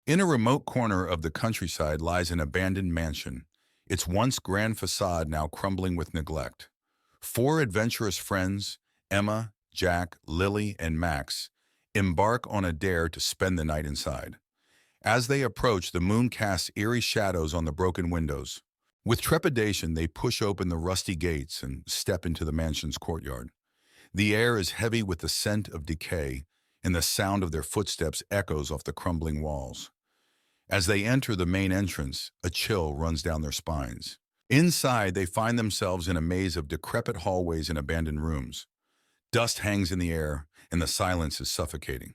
In a remote corner of the countryside lies an abandoned mansion, its once grand facade now crumbling with neglect. Four adventurous friends, Emma, Jack, Lily, and Max, embark on a dare to spend the night inside. As they approach, the moon casts eerie shadows on the broken windows. With trepidation, they push open the rusty gates and step into the mansion's courtyard. The air is heavy with the scent of decay, and the sound of their footsteps echoes off the crumbling walls. As they enter the main entrance, a chill runs down their spines. Inside, they find themselves in a maze of decrepit hallways and abandoned rooms. Dust hangs in the air, and the silence is suffocating.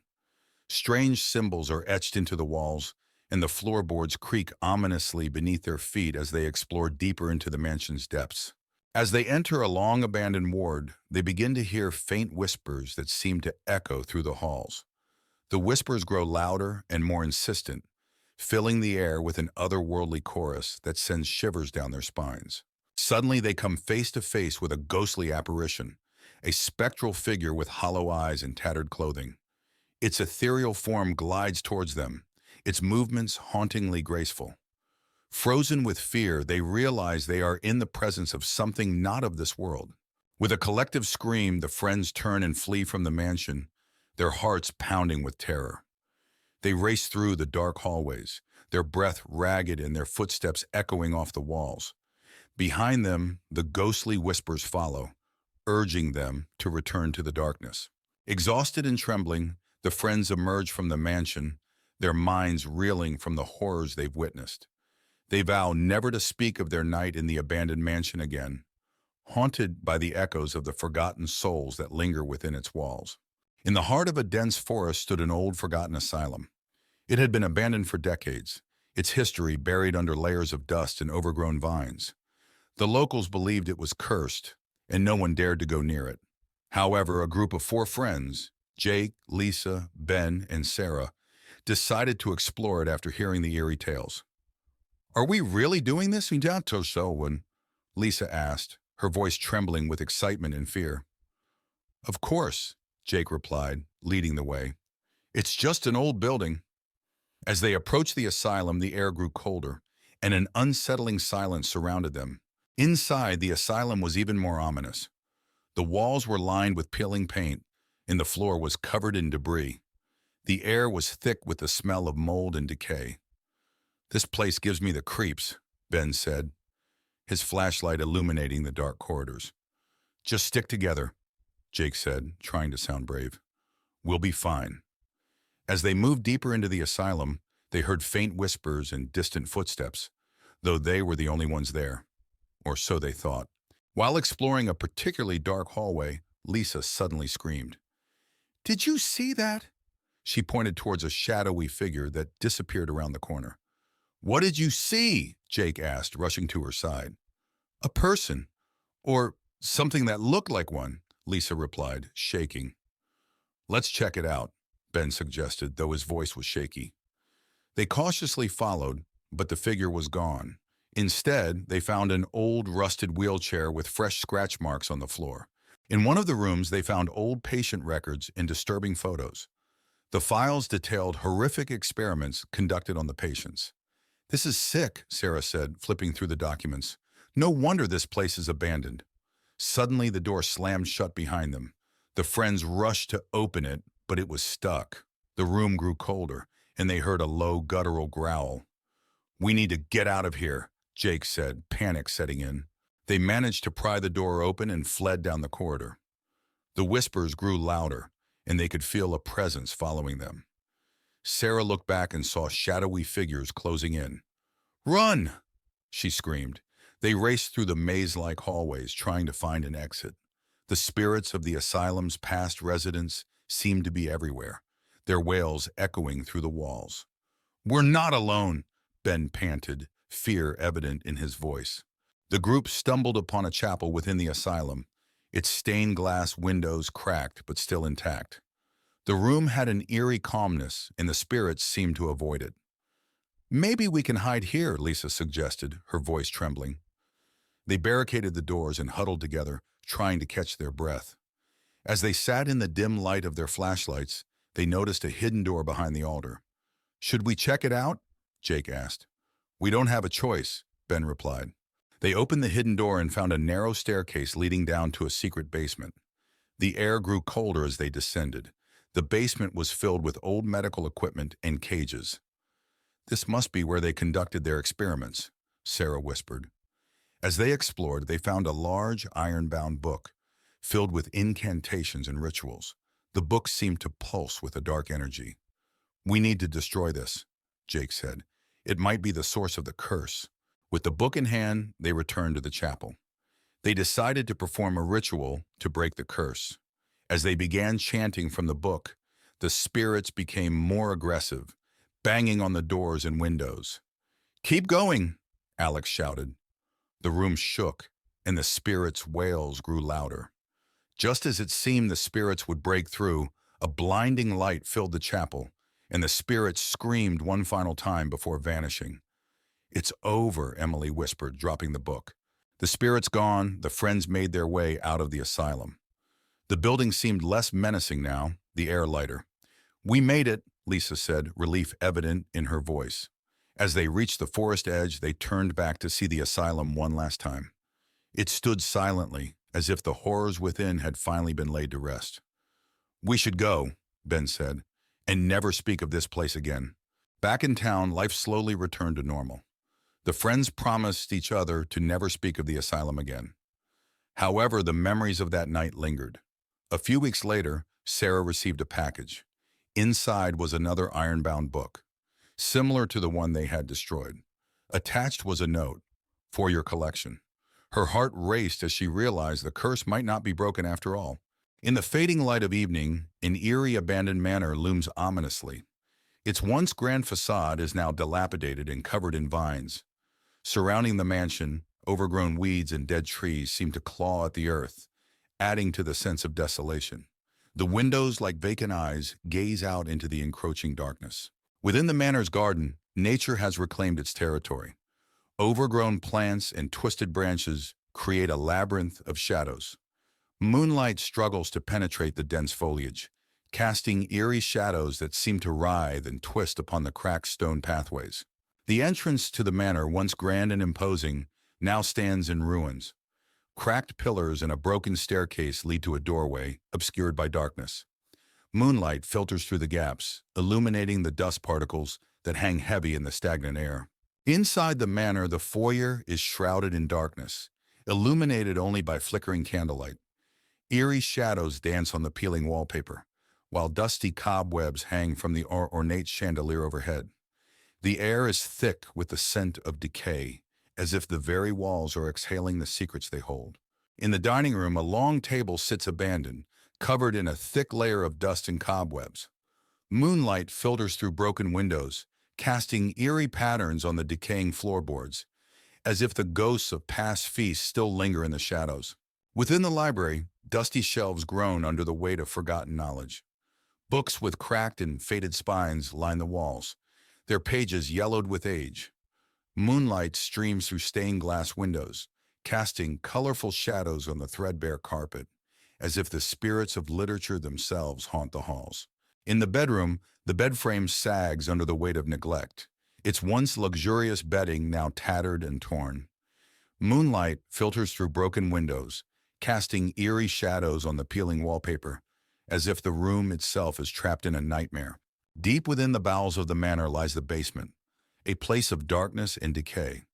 Strange symbols are etched into the walls, and the floorboards creak ominously beneath their feet as they explore deeper into the mansion's depths. As they enter a long-abandoned ward, they begin to hear faint whispers that seem to echo through the halls. The whispers grow louder and more insistent, filling the air with an otherworldly chorus that sends shivers down their spines. Suddenly, they come face to face with a ghostly apparition, a spectral figure with hollow eyes and tattered clothing. Its ethereal form glides towards them, its movements hauntingly graceful. Frozen with fear, they realize they are in the presence of something not of this world. With a collective scream, the friends turn and flee from the mansion, their hearts pounding with terror. They race through the dark hallways, their breath ragged and their footsteps echoing off the walls. Behind them, the ghostly whispers follow, urging them to return to the darkness. Exhausted and trembling, the friends emerge from the mansion, their minds reeling from the horrors they've witnessed. They vow never to speak of their night in the abandoned mansion again, haunted by the echoes of the forgotten souls that linger within its walls. In the heart of a dense forest stood an old forgotten asylum. It had been abandoned for decades, its history buried under layers of dust and overgrown vines. The locals believed it was cursed, and no one dared to go near it. However, a group of four friends, Jake, Lisa, Ben, and Sarah, decided to explore it after hearing the eerie tales. "Are we really doing this?" Lisa asked, her voice trembling with excitement and fear. "Of course," Jake replied, leading the way. "It's just an old building." As they approached the asylum, the air grew colder, and an unsettling silence surrounded them. Inside, the asylum was even more ominous. The walls were lined with peeling paint, and the floor was covered in debris. The air was thick with the smell of mold and decay. "This place gives me the creeps," Ben said, his flashlight illuminating the dark corridors. "Just stick together," Jake said, trying to sound brave. "We'll be fine." As they moved deeper into the asylum, they heard faint whispers and distant footsteps, though they were the only ones there. Or so they thought. While exploring a particularly dark hallway, Lisa suddenly screamed. "Did you see that?" She pointed towards a shadowy figure that disappeared around the corner. "What did you see?" Jake asked, rushing to her side. "A person, or something that looked like one," Lisa replied, shaking. "Let's check it out," Ben suggested, though his voice was shaky. They cautiously followed, but the figure was gone. Instead, they found an old, rusted wheelchair with fresh scratch marks on the floor. In one of the rooms, they found old patient records and disturbing photos. The files detailed horrific experiments conducted on the patients. "This is sick," Sarah said, flipping through the documents. "No wonder this place is abandoned." Suddenly, the door slammed shut behind them. The friends rushed to open it, but it was stuck. The room grew colder, and they heard a low, guttural growl. "We need to get out of here," Jake said, panic setting in. They managed to pry the door open and fled down the corridor. The whispers grew louder, and they could feel a presence following them. Sarah looked back and saw shadowy figures closing in. "Run!" she screamed. They raced through the maze-like hallways, trying to find an exit. The spirits of the asylum's past residents seemed to be everywhere, their wails echoing through the walls. "We're not alone," Ben panted, fear evident in his voice. The group stumbled upon a chapel within the asylum, its stained glass windows cracked but still intact. The room had an eerie calmness, and the spirits seemed to avoid it. "Maybe we can hide here," Lisa suggested, her voice trembling. They barricaded the doors and huddled together, trying to catch their breath. As they sat in the dim light of their flashlights, they noticed a hidden door behind the altar. Should we check it out? Jake asked. We don't have a choice, Ben replied. They opened the hidden door and found a narrow staircase leading down to a secret basement. The air grew colder as they descended. The basement was filled with old medical equipment and cages. This must be where they conducted their experiments, Sarah whispered. As they explored, they found a large, iron-bound book, filled with incantations and rituals. The book seemed to pulse with a dark energy. We need to destroy this, Jake said. It might be the source of the curse. With the book in hand, they returned to the chapel. They decided to perform a ritual to break the curse. As they began chanting from the book, the spirits became more aggressive, banging on the doors and windows. Keep going, Alex shouted. The room shook, and the spirits' wails grew louder. Just as it seemed the spirits would break through, a blinding light filled the chapel, and the spirits screamed one final time before vanishing. It's over, Emily whispered, dropping the book. The spirits gone, the friends made their way out of the asylum. The building seemed less menacing now, the air lighter. We made it, Lisa said, relief evident in her voice. As they reached the forest edge, they turned back to see the asylum one last time. It stood silently, as if the horrors within had finally been laid to rest. We should go, Ben said, and never speak of this place again. Back in town, life slowly returned to normal. The friends promised each other to never speak of the asylum again. However, the memories of that night lingered. A few weeks later, Sarah received a package. Inside was another iron-bound book, similar to the one they had destroyed. Attached was a note, for your collection. Her heart raced as she realized the curse might not be broken after all. In the fading light of evening, an eerie abandoned manor looms ominously. Its once grand facade is now dilapidated and covered in vines. Surrounding the mansion, overgrown weeds and dead trees seem to claw at the earth, adding to the sense of desolation. The windows, like vacant eyes, gaze out into the encroaching darkness. Within the manor's garden, nature has reclaimed its territory. Overgrown plants and twisted branches create a labyrinth of shadows. Moonlight struggles to penetrate the dense foliage, casting eerie shadows that seem to writhe and twist upon the cracked stone pathways. The entrance to the manor, once grand and imposing, now stands in ruins. Cracked pillars and a broken staircase lead to a doorway, obscured by darkness. Moonlight filters through the gaps, illuminating the dust particles that hang heavy in the stagnant air. Inside the manor, the foyer is shrouded in darkness, illuminated only by flickering candlelight. Eerie shadows dance on the peeling wallpaper, while dusty cobwebs hang from the ornate chandelier overhead. The air is thick with the scent of decay, as if the very walls are exhaling the secrets they hold. In the dining room, a long table sits abandoned, covered in a thick layer of dust and cobwebs. Moonlight filters through broken windows, casting eerie patterns on the decaying floorboards, as if the ghosts of past feasts still linger in the shadows. Within the library, dusty shelves groan under the weight of forgotten knowledge. Books with cracked and faded spines line the walls, their pages yellowed with age. Moonlight streams through stained glass windows, casting colorful shadows on the threadbare carpet, as if the spirits of literature themselves haunt the halls. In the bedroom, the bed frame sags under the weight of neglect, its once luxurious bedding now tattered and torn. Moonlight filters through broken windows, casting eerie shadows on the peeling wallpaper, as if the room itself is trapped in a nightmare. Deep within the bowels of the manor lies the basement, a place of darkness and decay.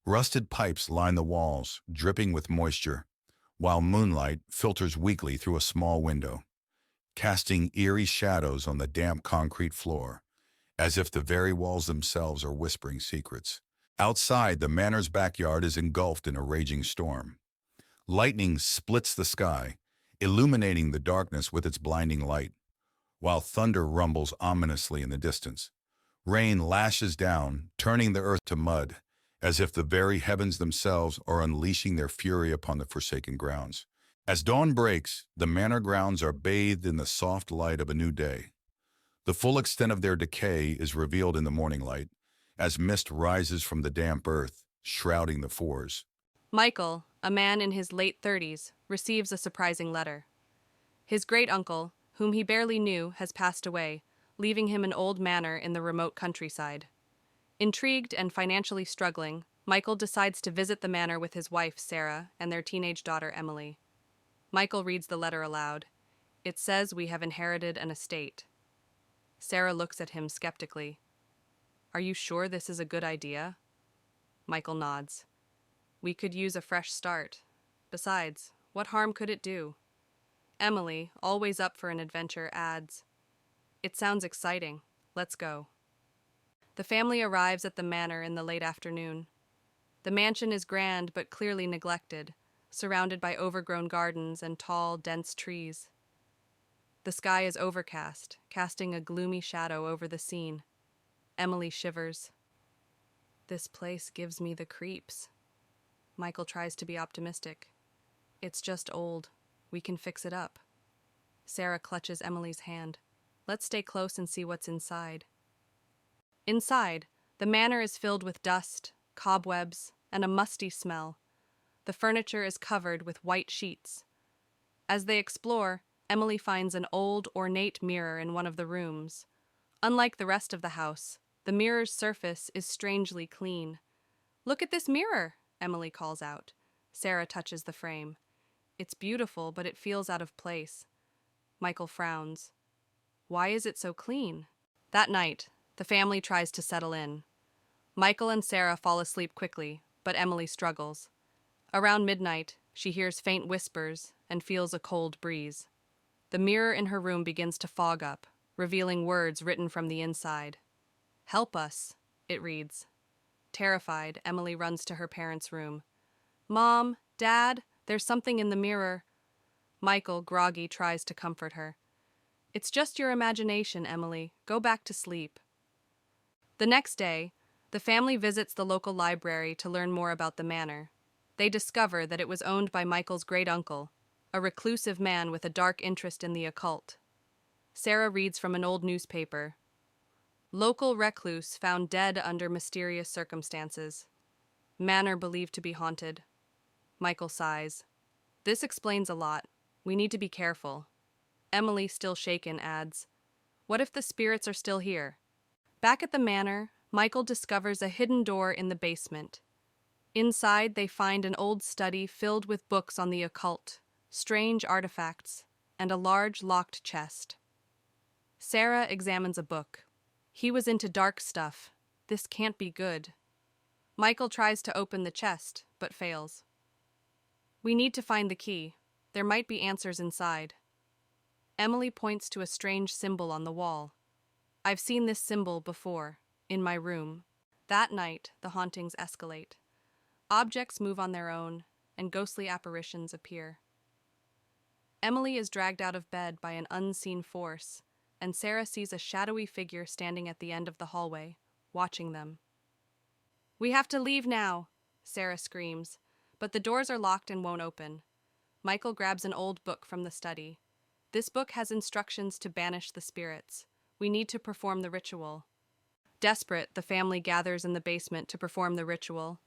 Rusted pipes line the walls, dripping with moisture, while moonlight filters weakly through a small window, casting eerie shadows on the damp concrete floor, as if the very walls themselves are whispering secrets. Outside, the manor's backyard is engulfed in a raging storm. Lightning splits the sky, illuminating the darkness with its blinding light, while thunder rumbles ominously in the distance. Rain lashes down, turning the earth to mud, as if the very heavens themselves are unleashing their fury upon the forsaken grounds. As dawn breaks, the manor grounds are bathed in the soft light of a new day. The full extent of their decay is revealed in the morning light, as mist rises from the damp earth, shrouding the fours. Michael, a man in his late 30s, receives a surprising letter. His great-uncle, whom he barely knew, has passed away, leaving him an old manor in the remote countryside. Intrigued and financially struggling, Michael decides to visit the manor with his wife, Sarah, and their teenage daughter, Emily. Michael reads the letter aloud. It says we have inherited an estate. Sarah looks at him skeptically. Are you sure this is a good idea? Michael nods. We could use a fresh start. Besides, what harm could it do? Emily, always up for an adventure, adds, It sounds exciting. Let's go. The family arrives at the manor in the late afternoon. The mansion is grand but clearly neglected, surrounded by overgrown gardens and tall, dense trees. The sky is overcast, casting a gloomy shadow over the scene. Emily shivers. This place gives me the creeps. Michael tries to be optimistic. It's just old. We can fix it up. Sarah clutches Emily's hand. Let's stay close and see what's inside. Inside, the manor is filled with dust, cobwebs, and a musty smell. The furniture is covered with white sheets. As they explore, Emily finds an old, ornate mirror in one of the rooms. Unlike the rest of the house, the mirror's surface is strangely clean. Look at this mirror, Emily calls out. Sarah touches the frame. It's beautiful, but it feels out of place. Michael frowns. Why is it so clean? That night, the family tries to settle in. Michael and Sarah fall asleep quickly, but Emily struggles. Around midnight, she hears faint whispers and feels a cold breeze. The mirror in her room begins to fog up, revealing words written from the inside. Help us, it reads. Terrified, Emily runs to her parents' room. Mom, Dad, there's something in the mirror. Michael, groggy, tries to comfort her. It's just your imagination, Emily. Go back to sleep. The next day, the family visits the local library to learn more about the manor. They discover that it was owned by Michael's great-uncle, a reclusive man with a dark interest in the occult. Sarah reads from an old newspaper. Local recluse found dead under mysterious circumstances. Manor believed to be haunted. Michael sighs. This explains a lot. We need to be careful. Emily, still shaken, adds, What if the spirits are still here? Back at the manor, Michael discovers a hidden door in the basement. Inside, they find an old study filled with books on the occult, strange artifacts, and a large locked chest. Sarah examines a book. He was into dark stuff. This can't be good. Michael tries to open the chest, but fails. We need to find the key. There might be answers inside. Emily points to a strange symbol on the wall. I've seen this symbol before, in my room. That night, the hauntings escalate. Objects move on their own, and ghostly apparitions appear. Emily is dragged out of bed by an unseen force, and Sarah sees a shadowy figure standing at the end of the hallway, watching them. We have to leave now, Sarah screams, but the doors are locked and won't open. Michael grabs an old book from the study. This book has instructions to banish the spirits. We need to perform the ritual. Desperate, the family gathers in the basement to perform the ritual.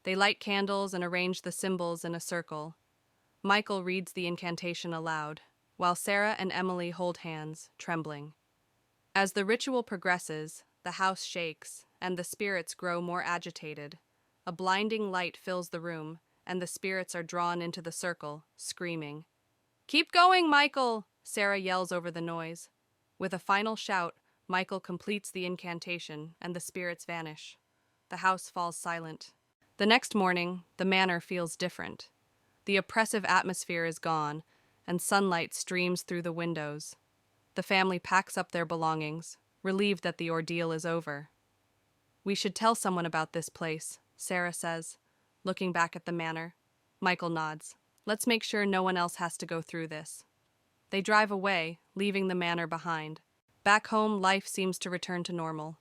They light candles and arrange the symbols in a circle. Michael reads the incantation aloud, while Sarah and Emily hold hands, trembling. As the ritual progresses, the house shakes, and the spirits grow more agitated. A blinding light fills the room, and the spirits are drawn into the circle, screaming. Keep going, Michael! Sarah yells over the noise. With a final shout, Michael completes the incantation, and the spirits vanish. The house falls silent. The next morning, the manor feels different. The oppressive atmosphere is gone, and sunlight streams through the windows. The family packs up their belongings, relieved that the ordeal is over. We should tell someone about this place, Sarah says, looking back at the manor. Michael nods. Let's make sure no one else has to go through this. They drive away, leaving the manor behind. Back home, life seems to return to normal.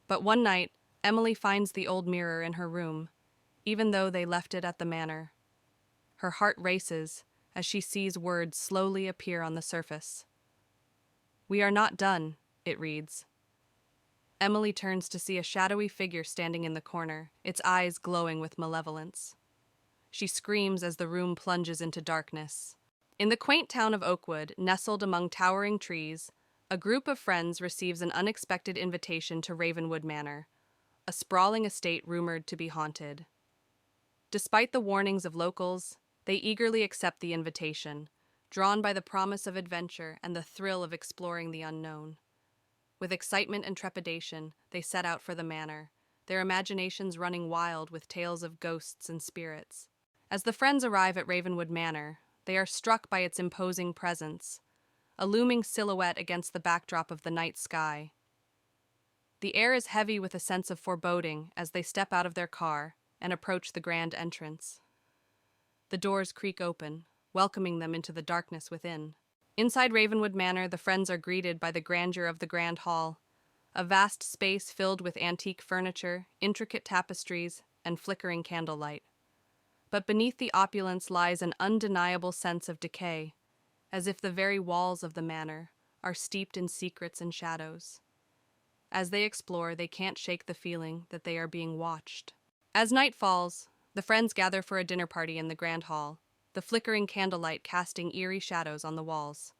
But one night, Emily finds the old mirror in her room, even though they left it at the manor. Her heart races as she sees words slowly appear on the surface. We are not done, it reads. Emily turns to see a shadowy figure standing in the corner, its eyes glowing with malevolence. She screams as the room plunges into darkness. In the quaint town of Oakwood, nestled among towering trees, A group of friends receives an unexpected invitation to Ravenwood Manor, a sprawling estate rumored to be haunted. Despite the warnings of locals, they eagerly accept the invitation, drawn by the promise of adventure and the thrill of exploring the unknown. With excitement and trepidation, they set out for the manor, their imaginations running wild with tales of ghosts and spirits. As the friends arrive at Ravenwood Manor, they are struck by its imposing presence, a looming silhouette against the backdrop of the night sky. The air is heavy with a sense of foreboding as they step out of their car and approach the grand entrance. The doors creak open, welcoming them into the darkness within. Inside Ravenwood Manor, the friends are greeted by the grandeur of the Grand Hall, a vast space filled with antique furniture, intricate tapestries, and flickering candlelight. But beneath the opulence lies an undeniable sense of decay, as if the very walls of the manor are steeped in secrets and shadows. As they explore, they can't shake the feeling that they are being watched. As night falls, the friends gather for a dinner party in the Grand Hall, the flickering candlelight casting eerie shadows on the walls.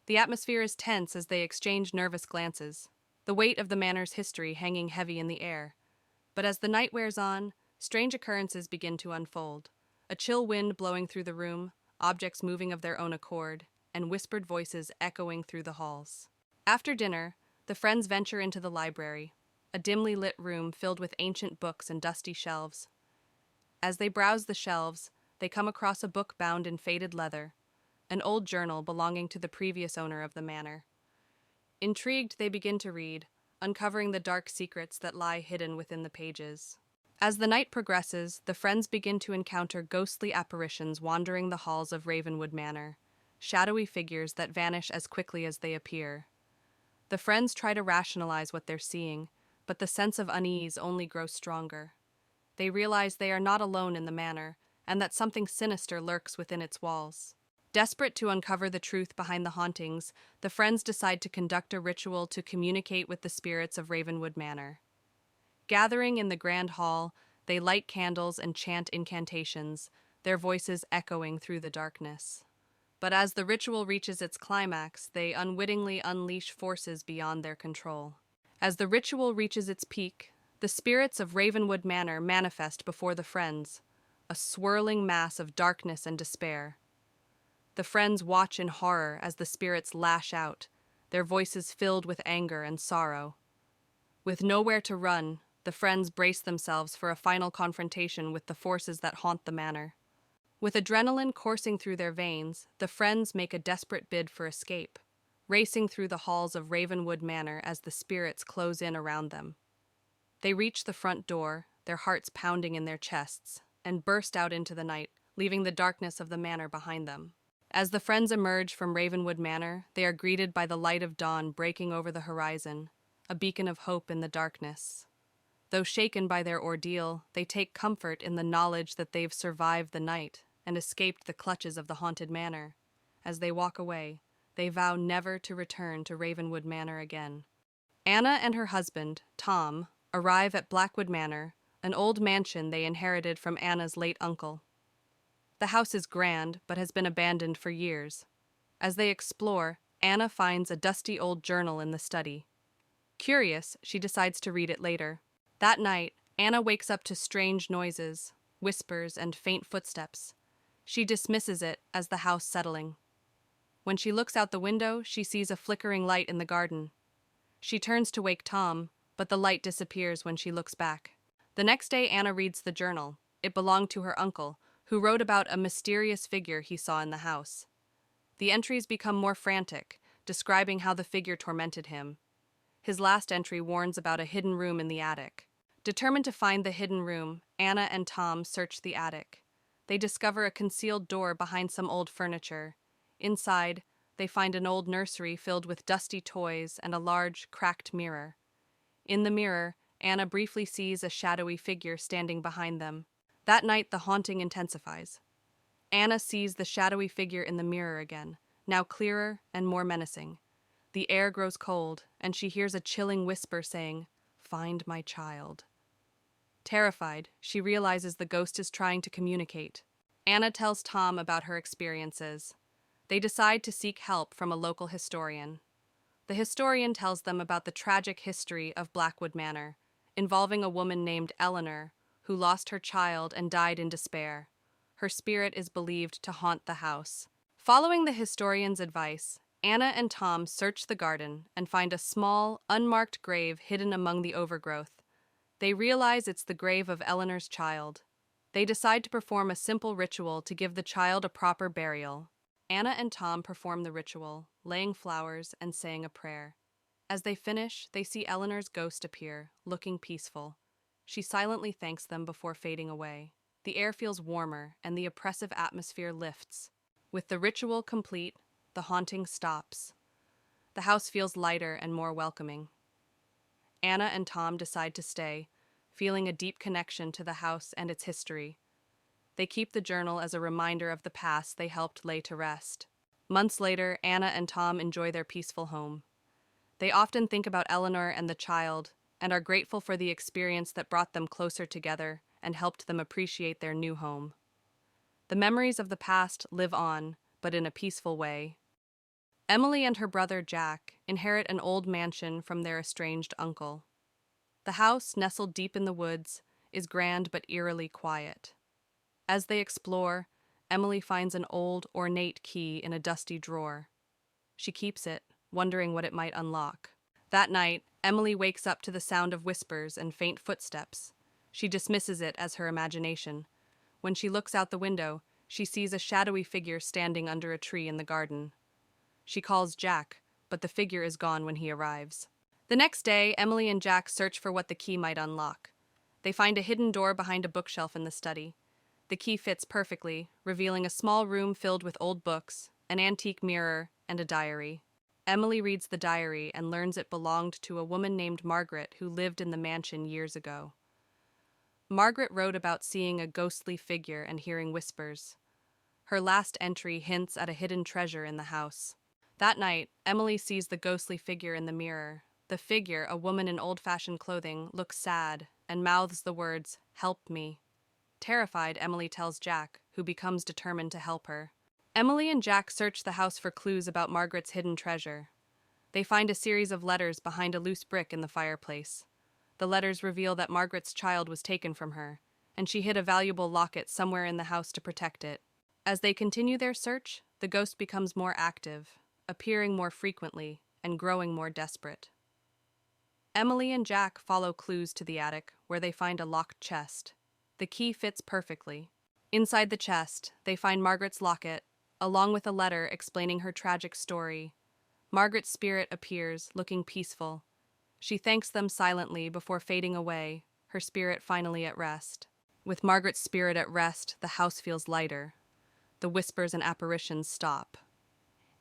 The atmosphere is tense as they exchange nervous glances, the weight of the manor's history hanging heavy in the air. But as the night wears on, strange occurrences begin to unfold. A chill wind blowing through the room, objects moving of their own accord, and whispered voices echoing through the halls. After dinner, the friends venture into the library, a dimly lit room filled with ancient books and dusty shelves. As they browse the shelves, they come across a book bound in faded leather, an old journal belonging to the previous owner of the manor. Intrigued, they begin to read, uncovering the dark secrets that lie hidden within the pages. As the night progresses, the friends begin to encounter ghostly apparitions wandering the halls of Ravenwood Manor, shadowy figures that vanish as quickly as they appear. The friends try to rationalize what they're seeing, but the sense of unease only grows stronger. They realize they are not alone in the manor, and that something sinister lurks within its walls. Desperate to uncover the truth behind the hauntings, the friends decide to conduct a ritual to communicate with the spirits of Ravenwood Manor. Gathering in the Grand Hall, they light candles and chant incantations, their voices echoing through the darkness. But as the ritual reaches its climax, they unwittingly unleash forces beyond their control. As the ritual reaches its peak, the spirits of Ravenwood Manor manifest before the friends, a swirling mass of darkness and despair. The friends watch in horror as the spirits lash out, their voices filled with anger and sorrow. With nowhere to run, the friends brace themselves for a final confrontation with the forces that haunt the manor. With adrenaline coursing through their veins, the friends make a desperate bid for escape, racing through the halls of Ravenwood Manor as the spirits close in around them. They reach the front door, their hearts pounding in their chests, and burst out into the night, leaving the darkness of the manor behind them. As the friends emerge from Ravenwood Manor, they are greeted by the light of dawn breaking over the horizon, a beacon of hope in the darkness. Though shaken by their ordeal, they take comfort in the knowledge that they've survived the night and escaped the clutches of the haunted manor. As they walk away, they vow never to return to Ravenwood Manor again. Anna and her husband, Tom, arrive at Blackwood Manor, an old mansion they inherited from Anna's late uncle. The house is grand, but has been abandoned for years. As they explore, Anna finds a dusty old journal in the study. Curious, she decides to read it later. That night, Anna wakes up to strange noises, whispers, and faint footsteps. She dismisses it as the house settling. When she looks out the window, she sees a flickering light in the garden. She turns to wake Tom, but the light disappears when she looks back. The next day, Anna reads the journal. It belonged to her uncle, who wrote about a mysterious figure he saw in the house. The entries become more frantic, describing how the figure tormented him. His last entry warns about a hidden room in the attic. Determined to find the hidden room, Anna and Tom search the attic. They discover a concealed door behind some old furniture. Inside, they find an old nursery filled with dusty toys and a large, cracked mirror. In the mirror, Anna briefly sees a shadowy figure standing behind them. That night, the haunting intensifies. Anna sees the shadowy figure in the mirror again, now clearer and more menacing. The air grows cold, and she hears a chilling whisper saying, "Find my child." Terrified, she realizes the ghost is trying to communicate. Anna tells Tom about her experiences. They decide to seek help from a local historian. The historian tells them about the tragic history of Blackwood Manor, involving a woman named Eleanor, who lost her child and died in despair. Her spirit is believed to haunt the house. Following the historian's advice, Anna and Tom search the garden and find a small, unmarked grave hidden among the overgrowth. They realize it's the grave of Eleanor's child. They decide to perform a simple ritual to give the child a proper burial. Anna and Tom perform the ritual, laying flowers and saying a prayer. As they finish, they see Eleanor's ghost appear, looking peaceful. She silently thanks them before fading away. The air feels warmer and the oppressive atmosphere lifts. With the ritual complete, the haunting stops. The house feels lighter and more welcoming. Anna and Tom decide to stay, feeling a deep connection to the house and its history. They keep the journal as a reminder of the past they helped lay to rest. Months later, Anna and Tom enjoy their peaceful home. They often think about Eleanor and the child and are grateful for the experience that brought them closer together and helped them appreciate their new home. The memories of the past live on, but in a peaceful way. Emily and her brother Jack inherit an old mansion from their estranged uncle. The house, nestled deep in the woods, is grand but eerily quiet. As they explore, Emily finds an old, ornate key in a dusty drawer. She keeps it, wondering what it might unlock. That night, Emily wakes up to the sound of whispers and faint footsteps. She dismisses it as her imagination. When she looks out the window, she sees a shadowy figure standing under a tree in the garden. She calls Jack, but the figure is gone when he arrives. The next day, Emily and Jack search for what the key might unlock. They find a hidden door behind a bookshelf in the study. The key fits perfectly, revealing a small room filled with old books, an antique mirror, and a diary. Emily reads the diary and learns it belonged to a woman named Margaret who lived in the mansion years ago. Margaret wrote about seeing a ghostly figure and hearing whispers. Her last entry hints at a hidden treasure in the house. That night, Emily sees the ghostly figure in the mirror. The figure, a woman in old-fashioned clothing, looks sad and mouths the words, "Help me." Terrified, Emily tells Jack, who becomes determined to help her. Emily and Jack search the house for clues about Margaret's hidden treasure. They find a series of letters behind a loose brick in the fireplace. The letters reveal that Margaret's child was taken from her, and she hid a valuable locket somewhere in the house to protect it. As they continue their search, the ghost becomes more active, appearing more frequently and growing more desperate. Emily and Jack follow clues to the attic, where they find a locked chest. The key fits perfectly. Inside the chest, they find Margaret's locket, along with a letter explaining her tragic story. Margaret's spirit appears, looking peaceful. She thanks them silently before fading away, her spirit finally at rest. With Margaret's spirit at rest, the house feels lighter. The whispers and apparitions stop.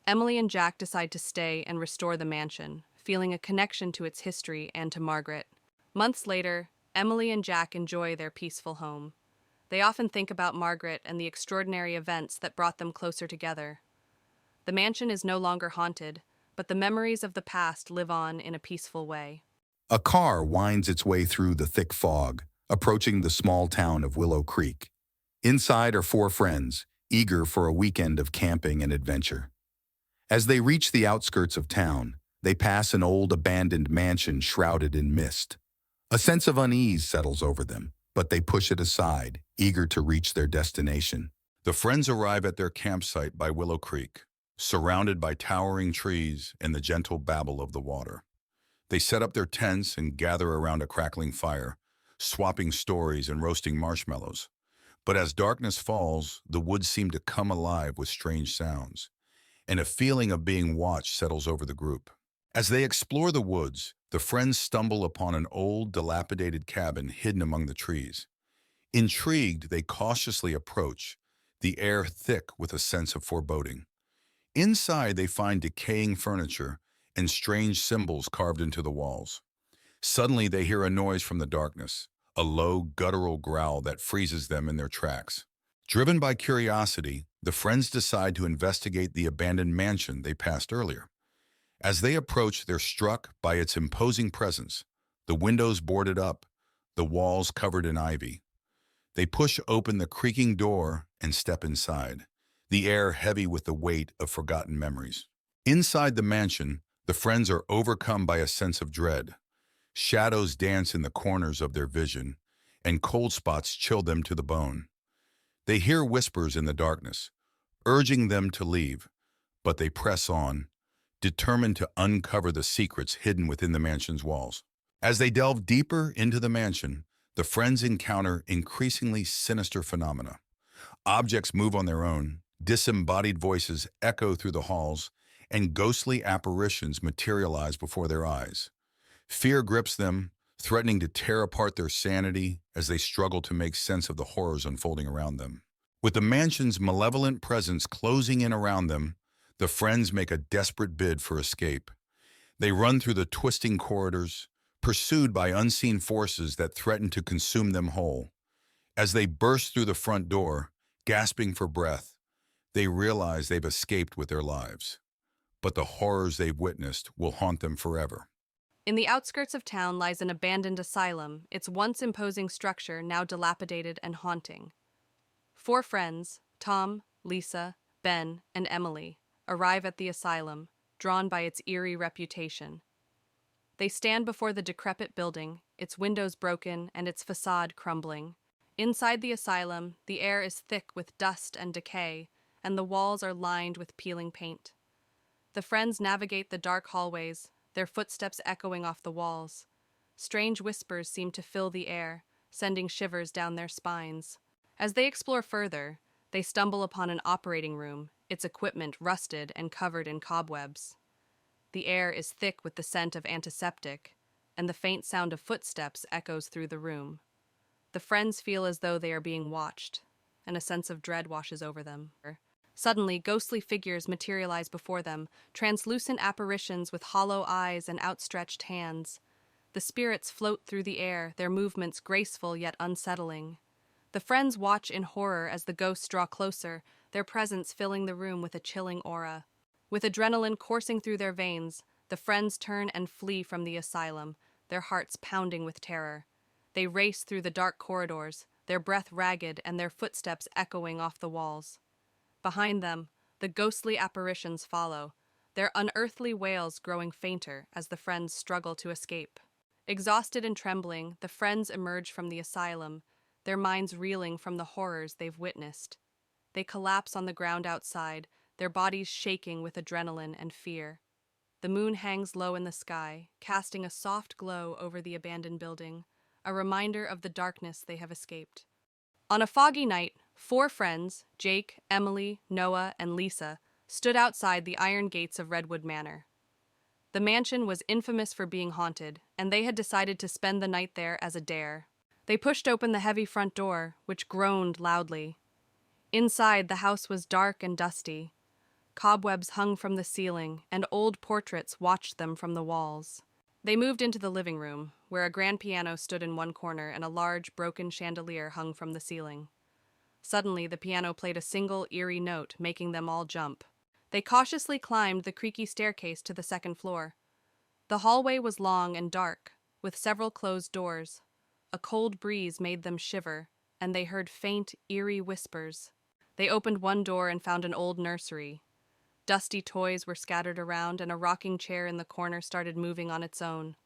Emily and Jack decide to stay and restore the mansion, feeling a connection to its history and to Margaret. Months later, Emily and Jack enjoy their peaceful home. They often think about Margaret and the extraordinary events that brought them closer together. The mansion is no longer haunted, but the memories of the past live on in a peaceful way. A car winds its way through the thick fog, approaching the small town of Willow Creek. Inside are four friends, eager for a weekend of camping and adventure. As they reach the outskirts of town, they pass an old abandoned mansion shrouded in mist. A sense of unease settles over them, but they push it aside, eager to reach their destination. The friends arrive at their campsite by Willow Creek, surrounded by towering trees and the gentle babble of the water. They set up their tents and gather around a crackling fire, swapping stories and roasting marshmallows. But as darkness falls, the woods seem to come alive with strange sounds, and a feeling of being watched settles over the group. As they explore the woods, the friends stumble upon an old, dilapidated cabin hidden among the trees. Intrigued, they cautiously approach, the air thick with a sense of foreboding. Inside, they find decaying furniture and strange symbols carved into the walls. Suddenly, they hear a noise from the darkness, a low, guttural growl that freezes them in their tracks. Driven by curiosity, the friends decide to investigate the abandoned mansion they passed earlier. As they approach, they're struck by its imposing presence, the windows boarded up, the walls covered in ivy. They push open the creaking door and step inside, the air heavy with the weight of forgotten memories. Inside the mansion, The friends are overcome by a sense of dread. Shadows dance in the corners of their vision, and cold spots chill them to the bone. They hear whispers in the darkness, urging them to leave, but they press on, determined to uncover the secrets hidden within the mansion's walls. As they delve deeper into the mansion, the friends encounter increasingly sinister phenomena. Objects move on their own, disembodied voices echo through the halls, and ghostly apparitions materialize before their eyes. Fear grips them, threatening to tear apart their sanity as they struggle to make sense of the horrors unfolding around them. With the mansion's malevolent presence closing in around them, the friends make a desperate bid for escape. They run through the twisting corridors, pursued by unseen forces that threaten to consume them whole. As they burst through the front door, gasping for breath, they realize they've escaped with their lives. But the horrors they've witnessed will haunt them forever. In the outskirts of town lies an abandoned asylum, its once imposing structure now dilapidated and haunting. Four friends, Tom, Lisa, Ben, and Emily, arrive at the asylum, drawn by its eerie reputation. They stand before the decrepit building, its windows broken and its facade crumbling. Inside the asylum, the air is thick with dust and decay, and the walls are lined with peeling paint. The friends navigate the dark hallways, their footsteps echoing off the walls. Strange whispers seem to fill the air, sending shivers down their spines. As they explore further, they stumble upon an operating room, its equipment rusted and covered in cobwebs. The air is thick with the scent of antiseptic, and the faint sound of footsteps echoes through the room. The friends feel as though they are being watched, and a sense of dread washes over them. Suddenly, ghostly figures materialize before them, translucent apparitions with hollow eyes and outstretched hands. The spirits float through the air, their movements graceful yet unsettling. The friends watch in horror as the ghosts draw closer, their presence filling the room with a chilling aura. With adrenaline coursing through their veins, the friends turn and flee from the asylum, their hearts pounding with terror. They race through the dark corridors, their breath ragged and their footsteps echoing off the walls. Behind them, the ghostly apparitions follow, their unearthly wails growing fainter as the friends struggle to escape. Exhausted and trembling, the friends emerge from the asylum, their minds reeling from the horrors they've witnessed. They collapse on the ground outside, their bodies shaking with adrenaline and fear. The moon hangs low in the sky, casting a soft glow over the abandoned building, a reminder of the darkness they have escaped. On a foggy night, four friends, Jake, Emily, Noah, and Lisa, stood outside the iron gates of Redwood Manor. The mansion was infamous for being haunted, and they had decided to spend the night there as a dare. They pushed open the heavy front door, which groaned loudly. Inside, the house was dark and dusty. Cobwebs hung from the ceiling, and old portraits watched them from the walls. They moved into the living room, where a grand piano stood in one corner and a large, broken chandelier hung from the ceiling. Suddenly, the piano played a single, eerie note, making them all jump. They cautiously climbed the creaky staircase to the second floor. The hallway was long and dark, with several closed doors. A cold breeze made them shiver, and they heard faint, eerie whispers. They opened one door and found an old nursery. Dusty toys were scattered around, and a rocking chair in the corner started moving on its own.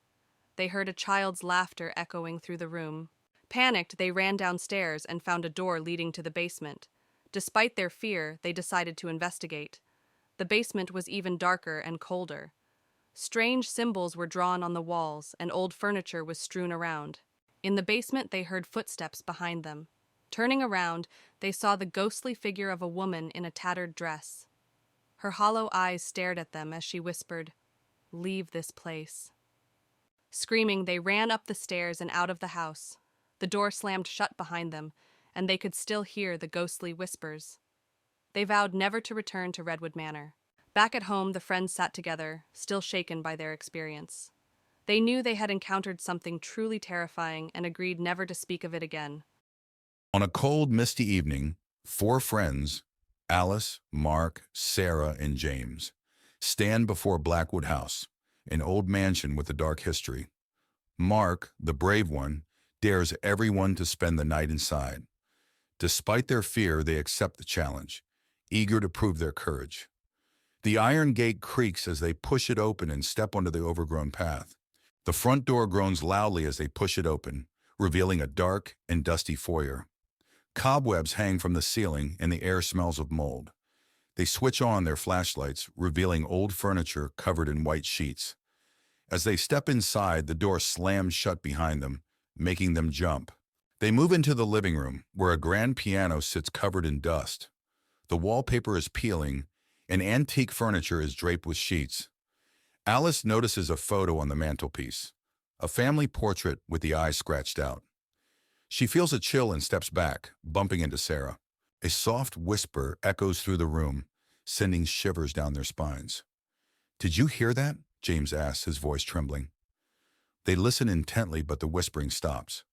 They heard a child's laughter echoing through the room. Panicked, they ran downstairs and found a door leading to the basement. Despite their fear, they decided to investigate. The basement was even darker and colder. Strange symbols were drawn on the walls, and old furniture was strewn around. In the basement, they heard footsteps behind them. Turning around, they saw the ghostly figure of a woman in a tattered dress. Her hollow eyes stared at them as she whispered, "Leave this place." Screaming, they ran up the stairs and out of the house. The door slammed shut behind them, and they could still hear the ghostly whispers. They vowed never to return to Redwood Manor. Back at home, the friends sat together, still shaken by their experience. They knew they had encountered something truly terrifying and agreed never to speak of it again. On a cold, misty evening, four friends, Alice, Mark, Sarah, and James, stand before Blackwood House, an old mansion with a dark history. Mark, the brave one, dares everyone to spend the night inside. Despite their fear, they accept the challenge, eager to prove their courage. The iron gate creaks as they push it open and step onto the overgrown path. The front door groans loudly as they push it open, revealing a dark and dusty foyer. Cobwebs hang from the ceiling and the air smells of mold. They switch on their flashlights, revealing old furniture covered in white sheets. As they step inside, the door slams shut behind them, making them jump. They move into the living room, where a grand piano sits covered in dust. The wallpaper is peeling, and antique furniture is draped with sheets. Alice notices a photo on the mantelpiece, a family portrait with the eyes scratched out. She feels a chill and steps back, bumping into Sarah. A soft whisper echoes through the room, sending shivers down their spines. "Did you hear that?" James asks, his voice trembling. They listen intently, but the whispering stops.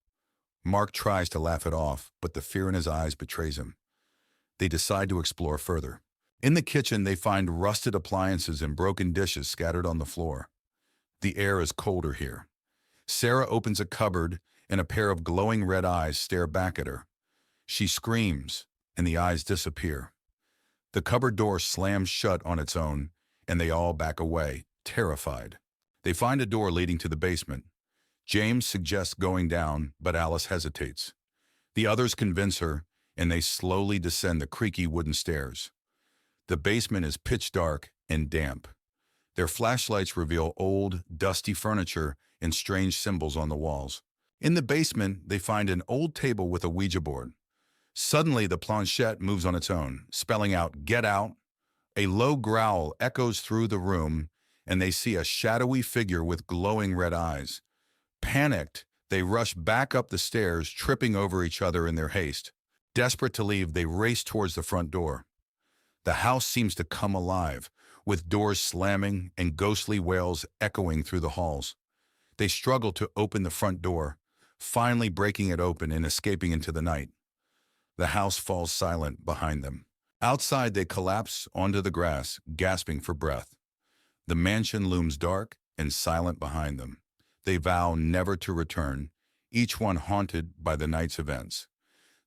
Mark tries to laugh it off, but the fear in his eyes betrays him. They decide to explore further. In the kitchen, they find rusted appliances and broken dishes scattered on the floor. The air is colder here. Sarah opens a cupboard, and a pair of glowing red eyes stare back at her. She screams, and the eyes disappear. The cupboard door slams shut on its own, and they all back away, terrified. They find a door leading to the basement. James suggests going down, but Alice hesitates. The others convince her, and they slowly descend the creaky wooden stairs. The basement is pitch dark and damp. Their flashlights reveal old, dusty furniture and strange symbols on the walls. In the basement, they find an old table with a Ouija board. Suddenly, the planchette moves on its own, spelling out, "Get out." A low growl echoes through the room, and they see a shadowy figure with glowing red eyes. Panicked, they rush back up the stairs, tripping over each other in their haste. Desperate to leave, they race towards the front door. The house seems to come alive, with doors slamming and ghostly wails echoing through the halls. They struggle to open the front door, finally breaking it open and escaping into the night. The house falls silent behind them. Outside, they collapse onto the grass, gasping for breath. The mansion looms dark and silent behind them. They vow never to return, each one haunted by the night's events.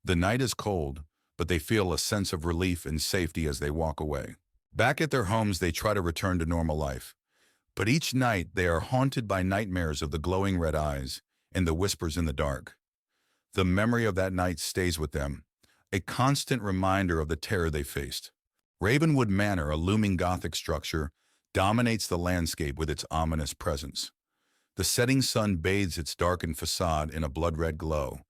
The night is cold, but they feel a sense of relief and safety as they walk away. Back at their homes, they try to return to normal life. But each night, they are haunted by nightmares of the glowing red eyes and the whispers in the dark. The memory of that night stays with them, a constant reminder of the terror they faced. Ravenwood Manor, a looming Gothic structure, dominates the landscape with its ominous presence. The setting sun bathes its darkened facade in a blood-red glow,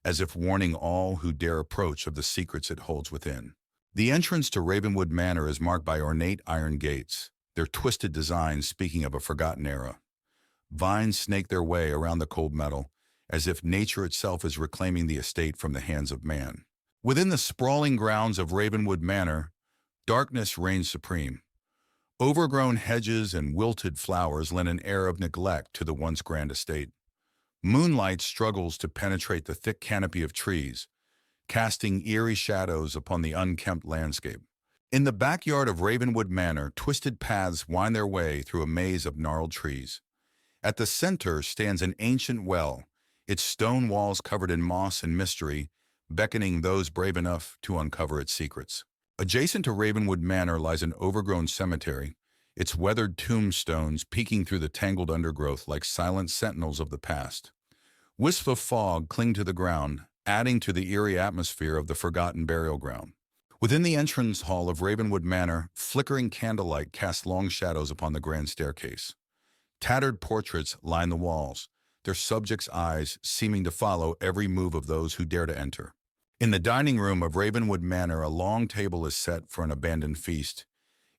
as if warning all who dare approach of the secrets it holds within. The entrance to Ravenwood Manor is marked by ornate iron gates, their twisted designs speaking of a forgotten era. Vines snake their way around the cold metal, as if nature itself is reclaiming the estate from the hands of man. Within the sprawling grounds of Ravenwood Manor, darkness reigns supreme. Overgrown hedges and wilted flowers lend an air of neglect to the once grand estate. Moonlight struggles to penetrate the thick canopy of trees, casting eerie shadows upon the unkempt landscape. In the backyard of Ravenwood Manor, twisted paths wind their way through a maze of gnarled trees. At the center stands an ancient well, its stone walls covered in moss and mystery, beckoning those brave enough to uncover its secrets. Adjacent to Ravenwood Manor lies an overgrown cemetery, its weathered tombstones peeking through the tangled undergrowth like silent sentinels of the past. Wisps of fog cling to the ground, adding to the eerie atmosphere of the forgotten burial ground. Within the entrance hall of Ravenwood Manor, flickering candlelight casts long shadows upon the grand staircase. Tattered portraits line the walls, their subjects' eyes seeming to follow every move of those who dare to enter. In the dining room of Ravenwood Manor, a long table is set for an abandoned feast,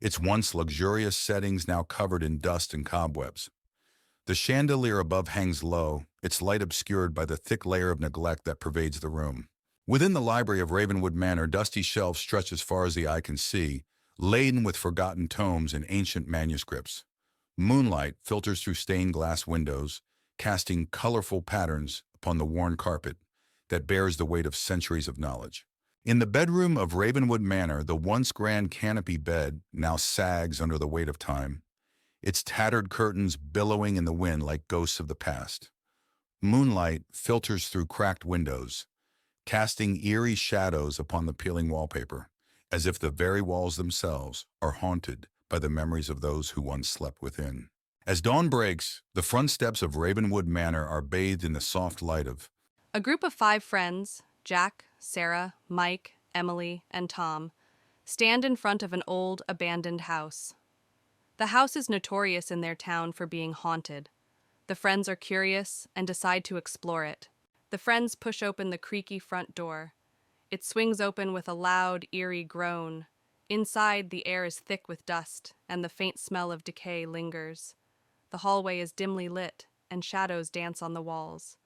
its once luxurious settings now covered in dust and cobwebs. The chandelier above hangs low, its light obscured by the thick layer of neglect that pervades the room. Within the library of Ravenwood Manor, dusty shelves stretch as far as the eye can see, laden with forgotten tomes and ancient manuscripts. Moonlight filters through stained glass windows, casting colorful patterns upon the worn carpet that bears the weight of centuries of knowledge. In the bedroom of Ravenwood Manor, the once grand canopy bed now sags under the weight of time, its tattered curtains billowing in the wind like ghosts of the past. Moonlight filters through cracked windows, casting eerie shadows upon the peeling wallpaper, as if the very walls themselves are haunted by the memories of those who once slept within. As dawn breaks, the front steps of Ravenwood Manor are bathed in the soft light of A group of 5 friends, Jack, Sarah, Mike, Emily, and Tom, stand in front of an old, abandoned house. The house is notorious in their town for being haunted. The friends are curious and decide to explore it. The friends push open the creaky front door. It swings open with a loud, eerie groan. Inside, the air is thick with dust, and the faint smell of decay lingers. The hallway is dimly lit, and shadows dance on the walls.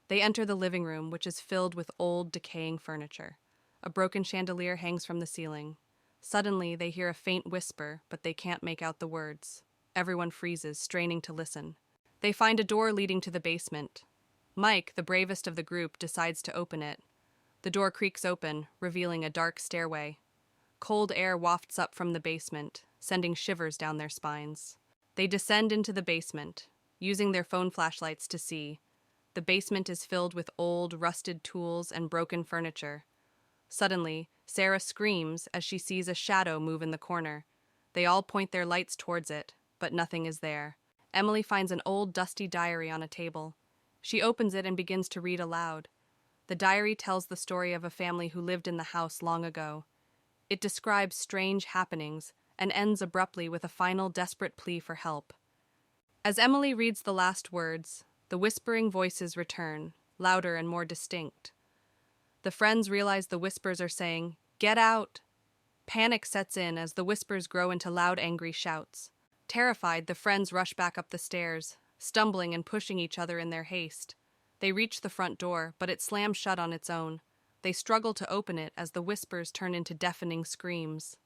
They enter the living room, which is filled with old, decaying furniture. A broken chandelier hangs from the ceiling. Suddenly, they hear a faint whisper, but they can't make out the words. Everyone freezes, straining to listen. They find a door leading to the basement. Mike, the bravest of the group, decides to open it. The door creaks open, revealing a dark stairway. Cold air wafts up from the basement, sending shivers down their spines. They descend into the basement, using their phone flashlights to see. The basement is filled with old, rusted tools and broken furniture. Suddenly, Sarah screams as she sees a shadow move in the corner. They all point their lights towards it, but nothing is there. Emily finds an old, dusty diary on a table. She opens it and begins to read aloud. The diary tells the story of a family who lived in the house long ago. It describes strange happenings and ends abruptly with a final desperate plea for help. As Emily reads the last words, the whispering voices return, louder and more distinct. The friends realize the whispers are saying, "Get out!" Panic sets in as the whispers grow into loud, angry shouts. Terrified, the friends rush back up the stairs, stumbling and pushing each other in their haste. They reach the front door, but it slams shut on its own. They struggle to open it as the whispers turn into deafening screams.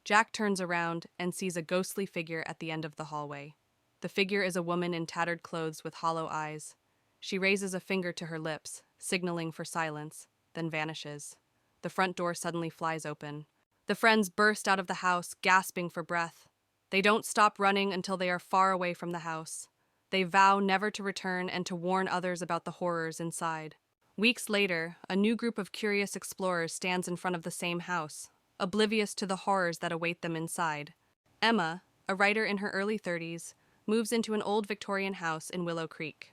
Jack turns around and sees a ghostly figure at the end of the hallway. The figure is a woman in tattered clothes with hollow eyes. She raises a finger to her lips, signaling for silence, then vanishes. The front door suddenly flies open. The friends burst out of the house, gasping for breath. They don't stop running until they are far away from the house. They vow never to return and to warn others about the horrors inside. Weeks later, a new group of curious explorers stands in front of the same house, oblivious to the horrors that await them inside. Emma, a writer in her early 30s, moves into an old Victorian house in Willow Creek.